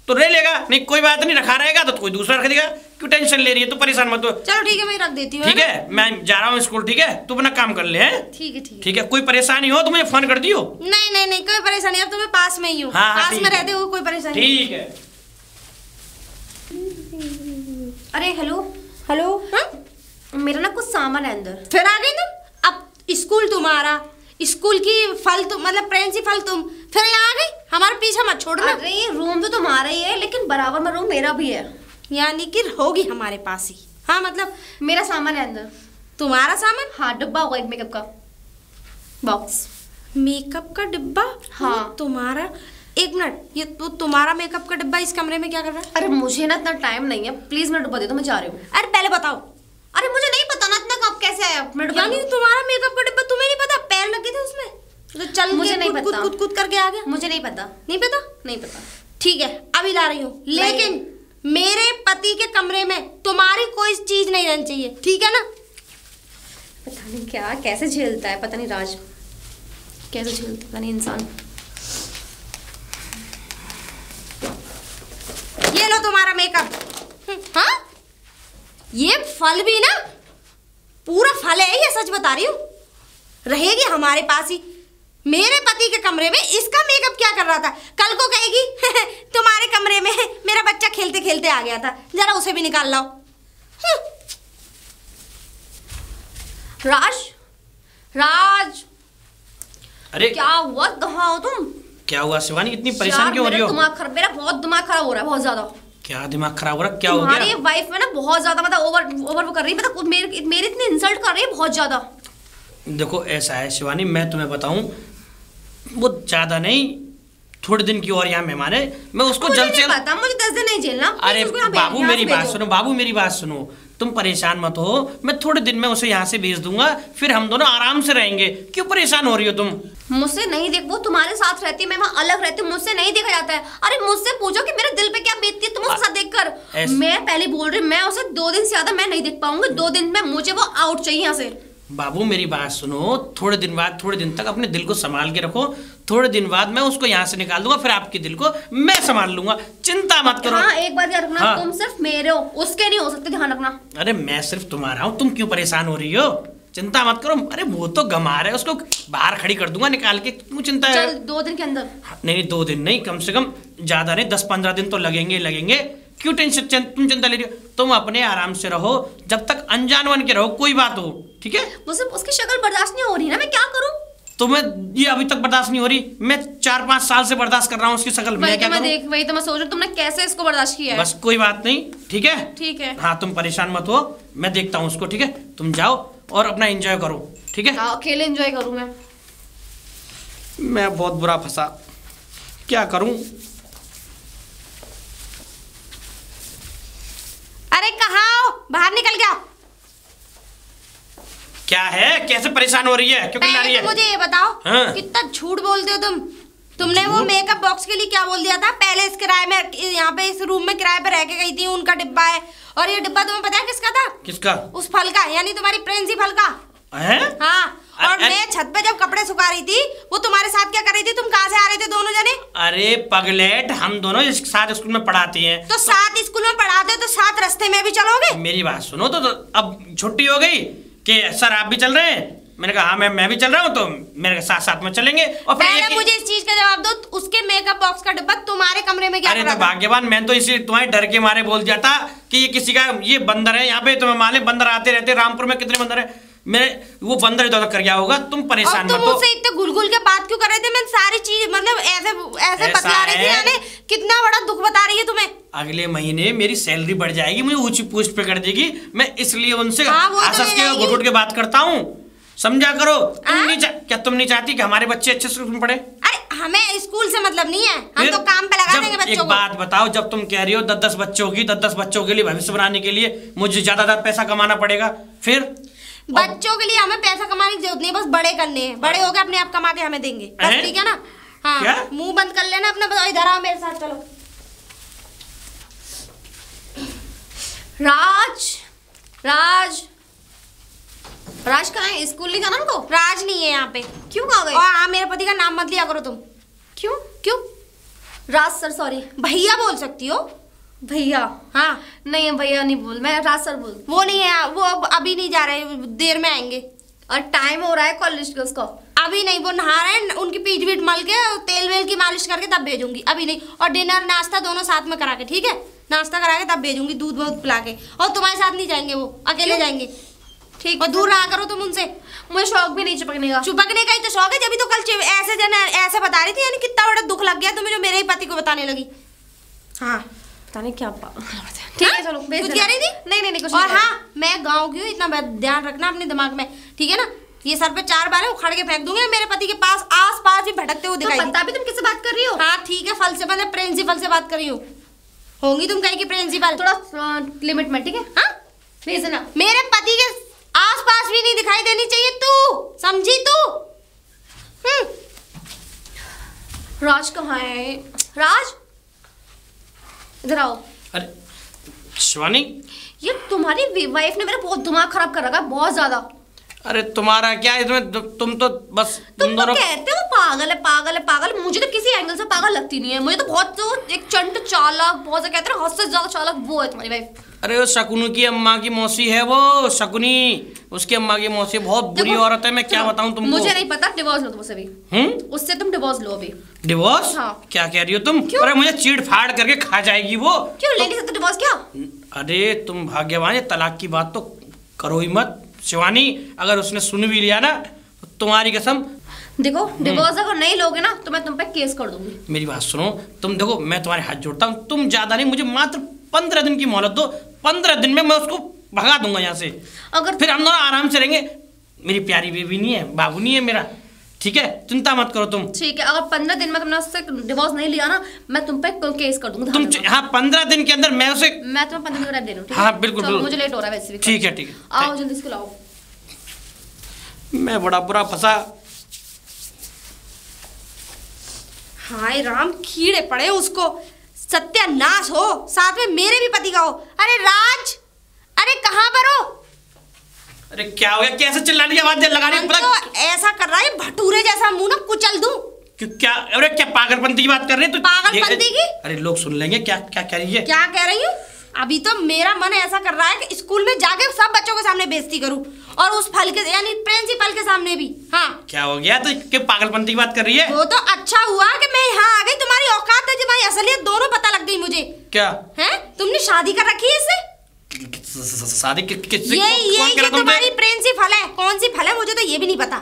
तो रह लेगा, नहीं कोई बात नहीं, रखा रहेगा तो कोई दूसरा रख देगा, क्यों टेंशन ले रही है? तू परेशान मत हो। चलो ठीक है, मैं रख देती हूँ। ठीक है, मैं जा रहा हूँ स्कूल, ठीक है, तू अपना काम कर ले। ठीक है, ठीक है, ठीक है, कोई परेशानी हो तो मुझे फोन कर दियो। नहीं नहीं नहीं, कोई परेशानी, अब तो मैं पास में ही हूँ। हाँ, पास में रहते हो, कोई परेशानी। ठीक है। अरे हेलो हेलो। मेरा ना कुछ सामान है अंदर। फिर आ गई तुम? अब स्कूल तुम्हारा, स्कूल की फल तुम, मतलब प्रिंसिपल तुम, फिर यहाँ आ गई? हमारे पीछे मत छोड़ना। अरे रूम तो तुम्हारा ही है, लेकिन बराबर में रूम मेरा भी है, यानी कि होगी हमारे पास ही। हाँ मतलब मेरा सामान है अंदर। तुम्हारा सामान? हाँ, डिब्बा होगा एक मेकअप का बॉक्स। मेकअप का डिब्बा? हाँ। तुम्हारा? एक मिनट, ये तो तुम्हारा मेकअप का डिब्बा इस कमरे में क्या कर रहा है? अरे मुझे ना इतना टाइम नहीं है, प्लीज मैं डिब्बा दे दो, मैं जा रही हूँ। अरे पहले बताओ। अरे मुझे नहीं पता ना इतना कब कैसे आया। यानी तुम्हारा मेकअप का डिब्बा तुम्हें नहीं पता? पैर लगे थे उसमें तो चल मुझे नहीं पता। कूद करके आ गया। मुझे नहीं पता। नहीं पता? नहीं पता। ठीक है, अभी ला रही हूँ, लेकिन मेरे पति के कमरे में तुम्हारी कोई चीज नहीं रहनी चाहिए, ठीक है ना? पता नहीं क्या कैसे झेलता है, पता नहीं राज कैसे झेलता, पता नहीं इंसान। ये लो तुम्हारा मेकअप। हाँ, ये फल भी ना पूरा फल है, ये सच बता रही हूँ, रहेगी हमारे पास ही। मेरे पति के कमरे में इसका मेकअप क्या कर रहा था? कल को कहेगी तुम्हारे कमरे में मेरा बच्चा खेलते खेलते आ गया था, जरा उसे भी निकाल लाओ। राज, राज, अरे क्या हुआ? कहाँ हो तुम? क्या हुआ शिवानी, इतनी परेशान क्यों हो रही हो? मेरा बहुत दिमाग खराब हो रहा है, बहुत ज्यादा। क्या दिमाग खराब हो रहा है? क्या हो गया? तुम्हारी वाइफ में ना बहुत ज्यादा मतलब ओवर वो कर रही है, मतलब मेरी इतनी इंसल्ट कर रही है बहुत ज्यादा। देखो ऐसा है शिवानी, मैं तुम्हें बताऊं, वो ज्यादा नहीं, थोड़े दिन की और यहाँ मेहमान है, मैं उसको जल्द से पता, मुझे 10 दिन नहीं झेलना। अरे बाबू मेरी बात सुनो, बाबू मेरी बात सुनो, तुम परेशान मत हो, मैं थोड़े दिन में उसे यहाँ से भेज दूंगा, फिर हम दोनों आराम से रहेंगे। क्यों परेशान हो रही हो तुम? मुझसे नहीं देख, वो तुम्हारे साथ रहती है, मैं वहाँ अलग रहती हूँ, मुझसे नहीं देखा जाता है। अरे मुझसे पूछो कि मेरे दिल पे क्या बीतती है तुम उसके साथ देखकर। मैं पहले बोल रही हूँ, मैं उसे 2 दिन से ज्यादा मैं नहीं देख पाऊंगी। 2 दिन में मुझे वो आउट चाहिए यहाँ से। बाबू मेरी बात सुनो, थोड़े दिन तक अपने दिल को संभाल के रखो। थोड़े दिन बाद मैं उसको यहाँ से निकाल दूंगा, फिर आपके दिल को मैं संभाल लूंगा, चिंता मत करो। हाँ, एक बात याद रखना, हाँ। तुम सिर्फ मेरे हो, उसके नहीं हो सकते, ध्यान रखना। अरे मैं सिर्फ तुम्हारा हूँ, तुम क्यों परेशान हो रही हो? चिंता मत करो। अरे वो तो गंवार है, उसको बाहर खड़ी कर दूंगा निकाल के, क्यों चिंता है? चल 2 दिन के अंदर। नहीं 2 दिन नहीं, कम से कम ज्यादा नहीं, 10-15 दिन तो लगेंगे। क्यों टेंशन तुम चिंता ले रही हो? तुम अपने आराम से रहो, जब तक अनजान बन के रहो, कोई बात हो, ठीक है? मुझे उसकी शक्ल बर्दाश्त नहीं हो रही ना, मैं क्या करूं? तुम्हें ये अभी तक बर्दाश्त नहीं हो रही? मैं 4-5 साल से बर्दाश्त कर रहा हूँ उसकी शक्ल। मैं क्या करूं? वही तो मैं सोच रही हूं, तुमने कैसे इसको बर्दाश्त किया है? बस कोई बात नहीं, ठीक है? ठीक है। हाँ तुम परेशान मत हो, मैं देखता हूँ उसको, ठीक है? तुम जाओ और अपना एंजॉय करो, ठीक है? अकेले एंजॉय करूं मैं बहुत बुरा फंसा, क्या करूं? अरे कहाँ हो? बाहर निकल गया। क्या है, कैसे परेशान हो रही है, क्यों चिल्ला रही है? मुझे ये बताओ, हाँ? कितना झूठ बोलते हो तुम। तुमने वो मेकअप बॉक्स के लिए क्या बोल दिया था? पहले इस किराए में, यहाँ पे इस रूम में किराए पे रह के गई थी, उनका डिब्बा है। और ये डिब्बा तुम्हें पता है किसका था? किसका? उस फल का, यानी तुम्हारी प्रिंसिपल का है? हाँ। और मैं छत पे जब कपड़े सुखा रही थी, वो तुम्हारे साथ क्या कर रही थी? तुम कहाँ से आ रहे थे दोनों जने? अरे पगलेट, हम दोनों साथ स्कूल में पढ़ाती हैं। तो साथ स्कूल में पढ़ाते हो तो साथ रास्ते में भी चलोगे? मेरी बात सुनो, तो अब छुट्टी हो गई कि सर आप भी चल रहे हैं? मैंने कहा हाँ मैं भी चल रहा हूँ, तो मेरे साथ साथ में चलेंगे। और पहले मुझे इस चीज का जवाब दो, उसके मेकअप बॉक्स का डिब्बा तुम्हारे कमरे में क्या कर रहा था? भाग्यवान, मैं तो इसी तुम्हारे डर के मारे बोल दिया था कि ये किसी का ये बंदर है। यहाँ पे तुम्हें मालूम बंदर आते रहते, रामपुर में कितने बंदर है। मेरे वो बंदर इधर कर गया होगा, तुम परेशान मत हो। तुम मुझसे इतने घुल के बात क्यों कर रहे थे? मैं सारी चीज मतलब ऐसे बता रही थी, यानी कितना बड़ा दुख बता रही है तुम्हें। अगले महीने मेरी सैलरी बढ़ जाएगी, मुझे ऊंची पोस्ट पे कर देगी, मैं इसलिए उनसे हंस के घुट के बात करता हूँ, समझा करो। क्या तुम नहीं चाहती कि हमारे बच्चे अच्छे स्कूल में पढ़े? अरे हमें स्कूल से मतलब नहीं है, हम तो काम पे लगा देंगे बच्चों को। एक बात बताओ, जब तुम कह रही हो 10-10 बच्चों की, 10-10 बच्चों के लिए भविष्य बनाने के लिए मुझे ज्यादा पैसा कमाना पड़ेगा, फिर बच्चों के लिए हमें पैसा कमाने की जरूरत नहीं, बस बड़े करने हैं। बड़े हो गए अपने आप कमा के हमें देंगे, बस, ठीक है ना? हाँ, मुंह बंद कर लेना अपना। बताओ, इधर आओ मेरे साथ, चलो। राज कहाँ है? स्कूल नहीं जाना उनको? राज नहीं है यहाँ पे। क्यों कहाँ गए? और हाँ, मेरे पति का नाम मत लिया करो तुम। क्यों? राज सर, सॉरी। भैया बोल सकती हो। भैया? हाँ। नहीं भैया नहीं बोल, मैं राज सर बोल। वो नहीं है, वो अभी नहीं जा रहे, देर में आएंगे। और टाइम हो रहा है कॉलेज का उसको। अभी नहीं, वो नहा रहे हैं, उनकी पीठ वीठ मल के तेल वेल की मालिश करके तब भेजूंगी, अभी नहीं। और डिनर नाश्ता दोनों साथ में करा के, ठीक है? नाश्ता करा के तब भेजूंगी, दूध वूध पिला के। और तुम्हारे साथ नहीं जाएंगे, वो अकेले जाएंगे, ठीक? और दूर रहा करो तुम उनसे। मुझे शौक भी नहीं चिपकने का। चिपकने का ही तो शौक है, जब तो कल ऐसे बता रही थी, यानी कितना बड़ा दुख लग गया तुम्हें जो मेरे ही पति को बताने लगी। हाँ, पता नहीं क्या। ठीक है चलो, कुछ कह रही थी? नहीं कुछ। और हाँ, मैं गाँव की हूँ, इतना ध्यान रखना अपने दिमाग में, ठीक है ना? ये सर पे 4 बार है, उखाड़ के फेंक दूंगी। मेरे पति के पास आस पास भी भटकते हुए दिखाई पता भी तुम किससे बात कर रही हो? हाँ ठीक है, फल से मतलब प्रिंसिपल से बात कर रही हूँ। होंगी तुम कहीं की प्रिंसिपल, थोड़ा लिमिट में, ठीक है? हाँ भेजना। मेरे पति के आस पास भी नहीं दिखाई देनी चाहिए तू, समझी तू? राज कहाँ है? राज इधर आओ। अरे शिवानी, ये तुम्हारी वाइफ ने मेरा बहुत दिमाग खराब कर रखा है, बहुत ज्यादा। अरे तुम्हारा क्या इसमें, तुम तो बस तुम तो कहते हो पागल। मुझे तो किसी एंगल से पागल लगती नहीं है। मुझे तो बहुत तो एक चंट चालाक, बहुत से कहते हैं हद से ज्यादा चालाक, वो है तुम्हारी वाइफ। अरे वो शकुनी की अम्मा की मौसी है, वो शकुनी, उसकी अम्मा की मौसी बहुत बुरी औरत है। मैं क्या बताऊं तुमको? मुझे नहीं पता, डिवोर्स लो तुम उससे भी। उससे तुम डिवोर्स लो अभी। डिवोर्स? हाँ। क्या कह रही हो तुम? अरे मुझे चीड़ फाड़ करके खा जाएगी वो। क्यों ले नहीं सकते डिवोर्स? क्या? अरे तुम भाग्यवान है, तलाक की बात तो करो ही मत शिवानी। अगर उसने सुन भी लिया ना तो तुम्हारी कसम। देखो, डिवोर्स अगर नहीं लोगे ना तो मैं तुम पे केस कर दूंगी। मेरी बात सुनो, तुम देखो, मैं तुम्हारे हाथ जोड़ता हूँ, तुम ज्यादा नहीं, मुझे मात्र 15 दिन की मोहलत दो। 15 दिन में मैं उसको भगा दूंगा यहाँ से, अगर फिर हम दोनों आराम से रहेंगे। मेरी प्यारी बेबी नहीं है, बाबू नहीं है मेरा, ठीक है, चिंता मत करो तुम। ठीक है, अगर 15 दिन में तुमने उससे डिवोर्स नहीं लिया ना, मैं तुम पे केस कर दूंगा। तुम हाँ 15 दिन के अंदर मैं उसे, मैं तुम्हें 15 दिन का टाइम दे रहा हूँ, ठीक है? हाँ बिल्कुल बिल्कुल, मुझे लेट हो रहा है वैसे भी। ठीक है ठीक है, आओ जल्दी स्कूल आओ। मैं बड़ा बुरा फंसा। हाय राम, कीड़े पड़े उसको, सत्यानाश हो, साथ में मेरे भी पति का हो। अरे राज, अरे कहाँ पर हो? अरे क्या हो गया, कैसे चिल्लाने की आवाज लगाने की? तो ऐसा कर रहा है भटूरे जैसा मुंह ना कुचल दूं। क्या, अरे क्या पागलपंती की बात कर रही है तू? पागलपंती की? अरे लोग सुन लेंगे। क्या क्या कह रही है? क्या कह रही हूँ? अभी तो मेरा मन ऐसा कर रहा है कि स्कूल में जाके सब बच्चों के सामने बेइज्जती करूं, और उस फल के यानी प्रिंसिपल के सामने भी। हाँ क्या हो गया? तो क्या पागलपंती की बात कर रही है? वो तो अच्छा हुआ कि मैं यहाँ आ गई, तुम्हारी औकात है, तुम्हारी असलियत दोनों पता लग गई मुझे। क्या है? तुमने शादी कर रखी है इससे? शादी किससे? ये तुम्हारी प्रिंसिपल है। कौन सी फल है मुझे तो ये भी नहीं पता।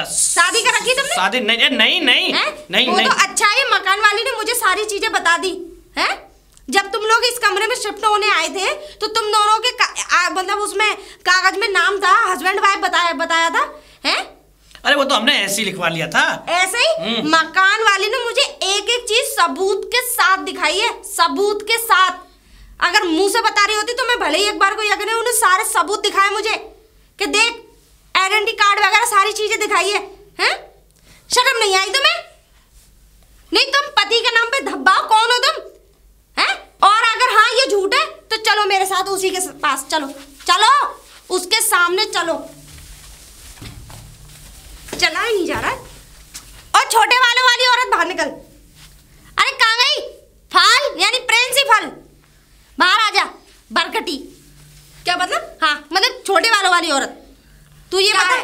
शादी कर रखी तुमने? शादी नहीं नहीं नहीं नहीं। वो तो अच्छा है, मकान वाली ने मुझे सारी चीजें बता दी है। जब तुम लोग इस कमरे में शिफ्ट होने आए थे तो तुम दोनों के मतलब उसमें कागज में नाम था, हस्बैंड वाइफ बताया था है? अरे वो तो हमने ऐसे ही लिखवा लिया था। ऐसे ही? मकान वाली ने मुझे एक एक चीज सबूत के साथ दिखाई है, सबूत के साथ। अगर मुंह से बता रही होती तो मैं भले ही एक बार को यज्ञ ने उन्हें सारे सबूत दिखाए मुझे कि देख आइडेंटिटी कार्ड वगैरह सारी चीजें दिखाई है। हैं? शर्म नहीं आई तुम्हें? नहीं, तुम पति के नाम पे धब्बाओ, कौन हो तुम? हैं? और अगर हाँ ये झूठ है तो चलो मेरे साथ उसी के पास, चलो चलो उसके सामने चलो। चला ही नहीं जा रहा है। और छोटे वालों वाली औरत बाहर निकल। अरे कहाँ गई? फाल यानी प्रिंसिपल, बाहर आजा। बरकटी क्या मतलब? हाँ मतलब छोटे वालों वाली औरत। तू ये बता,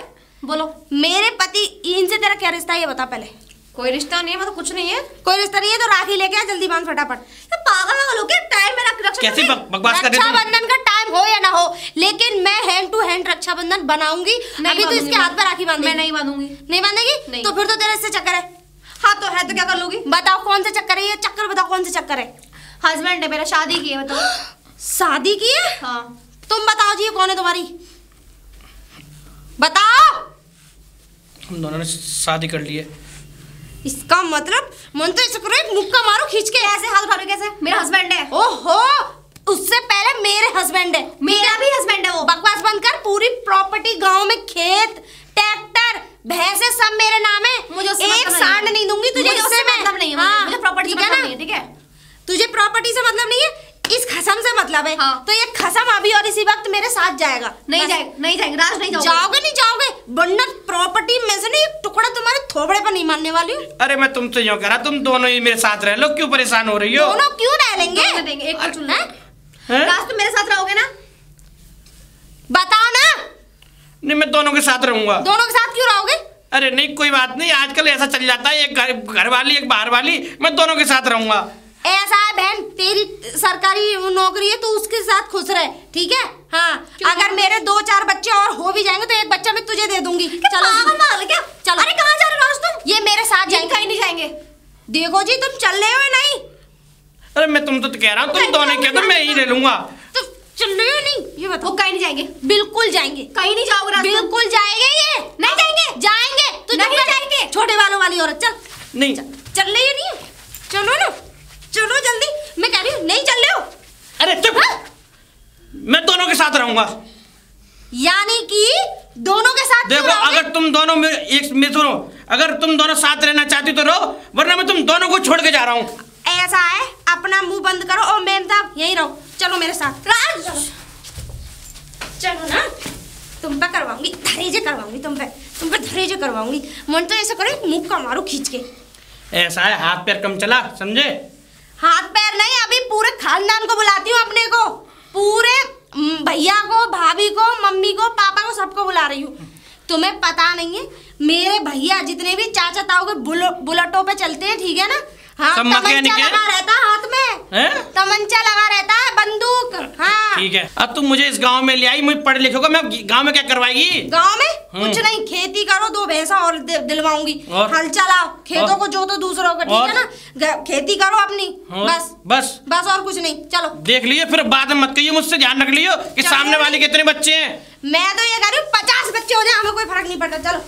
बोलो। मेरे पति इनसे तेरा क्या रिश्ता है ये बता पहले। कोई रिश्ता नहीं है, मतलब कुछ नहीं है। कोई रिश्ता नहीं है तो राखी लेके आ, जल्दी बांध फटाफट। तो पागल हो क्या? टाइम में कैसे बकवास कर रहे हो? रक्षाबंधन का टाइम हो या ना हो, लेकिन मैं हैंड टू हैंड रक्षाबंधन बनाऊंगी। अभी तो इसके हाथ पर राखी बांधेगी। मैं नहीं बांधूंगी। नहीं बांधेगी? नहीं। तो फिर तो तेरे इससे चक्कर है। हाँ तो है, तो क्या कर लोगी? बताओ कौन सा चक्कर है ये? चक्कर बताओ कौन सा चक्कर है? हस्बैंड है मेरा, शादी की है। बताओ। शादी की है? हाँ। तुम बताओ जी कौन है तुम्हारी, बताओ। हम दोनों ने शादी कर ली है। इसका मतलब मन तो ऐसे करो एक मुक्का मारो खींच के। ऐसे हाथ उठा रहे कैसे? मेरा हस्बैंड है। ओहो, उससे पहले मेरे हस्बैंड है। मेरा भी हस्बैंड है वो। बकवास बंद कर। पूरी प्रॉपर्टी गांव में खेत ट्रैक्टर भैंसे सब मेरे नाम है। मुझे एक सांड नहीं दूंगी तुझे। इससे मतलब नहीं है। हाँ, मुझे प्रॉपर्टी से मतलब नहीं है, ठीक है? तुझे प्रॉपर्टी से मतलब नहीं है, इस खसम से मतलब है। हाँ। तो ये खसम अभी और इसी वक्त मेरे साथ जाएगा। नहीं जाएगा, नहीं जाएगा राज, नहीं जाओगे। जाओगे नहीं जाओगे? वरना प्रॉपर्टी में से नहीं एक टुकड़ा तुम्हारे थोबड़े पर नहीं मारने वाली हूँ। अरे मैं तुमसे यूं कह रहा, तुम दोनों ही मेरे साथ रह लो, क्यों परेशान हो रही हो? दोनों क्यों रह लेंगे? देंगे एक को चुन लो। हैं? राज तुम मेरे साथ रहोगे ना? बताओ ना। नहीं मैं दोनों के साथ रहूंगा। दोनों के साथ क्यों रहोगे? अरे नहीं कोई बात नहीं, आजकल ऐसा चल जाता है, एक घर वाली एक बाहर वाली, मैं दोनों के साथ रहूंगा। ऐसा है बहन, तेरी सरकारी नौकरी है तो उसके साथ खुश रहे, ठीक है? हाँ, अगर मेरे 2-4 बच्चे और हो भी जाएंगे तो एक बच्चा मैं तुझे दे दूंगी। चलो क्या? चलो। अरे कहाँ जा रहे हो राज तुम? ये मेरे साथ जाएंगे। कहीं नहीं जाएंगे। देखो जी तुम चल रहे हो या नहीं? अरे मैं तुम तो कह रहा हूँ, तुम दोनों कह दो, मैं ही ले लूंगा। तुम चल रहे हो नहीं ये बताओ? वो कहीं नहीं जाएंगे। बिल्कुल जाएंगे। कहीं नहीं जाओगे राज? बिल्कुल जाएंगे। ये नहीं जाएंगे। जाएंगे तो नहीं जाएंगे। छोटे वालों वाली औरत चल। नहीं चल रही है नहीं? चलो ना, चलो जल्दी। मैं कह रही हूँ नहीं चल रहे हो? अरे चुप। मैं दोनों के साथ रहूंगा। यानी कि दोनों के साथ देखो अगर तुम दोनों में एक में सुनो, अगर तुम दोनों साथ रहना चाहती तो रहो, वरना मैं तुम दोनों को छोड़ के जा रहा हूँ। ऐसा है, अपना मुंह बंद करो और मैम साहब यहीं रहो। चलो मेरे साथ। राज चलो ना, तुम पे करवाऊंगी, धरेजे करवाऊंगी तुम पे धरेजे करवाऊंगी। मन तो ऐसा करो मुंह का मारो खींच के। ऐसा है, हाथ पैर कम चला, समझे? हाथ पैर नहीं, अभी पूरे खानदान को बुलाती हूँ अपने को, पूरे भैया को, भाभी को, मम्मी को, पापा को, सबको बुला रही हूँ। तुम्हें पता नहीं है, मेरे भैया जितने भी चाचा ताऊ के बुलेटों पे चलते हैं, ठीक है ना? हाँ, तमंचा लगा रहता है हाथ में, तमंचा लगा रहता है, बंदूक। हाँ ठीक है, अब तुम मुझे इस गांव में ले आई, मुझे पढ़ लिखोगे, मैं गांव में क्या करवाएगी? गांव में कुछ नहीं, खेती करो, 2 भैंसा और दिलवाऊंगी। हल चलाओ, खेतों को जोतो दूसरों को, ठीक है ना? खेती करो अपनी, बस बस बस और कुछ नहीं। चलो देख लियो, फिर बाद में मत कहियो, मुझसे ध्यान रख लियो कि सामने वाले कितने बच्चे हैं। मैं तो ये कह रही हूँ 50 बच्चे हो जाए हमें कोई फर्क नहीं पड़ता। चलो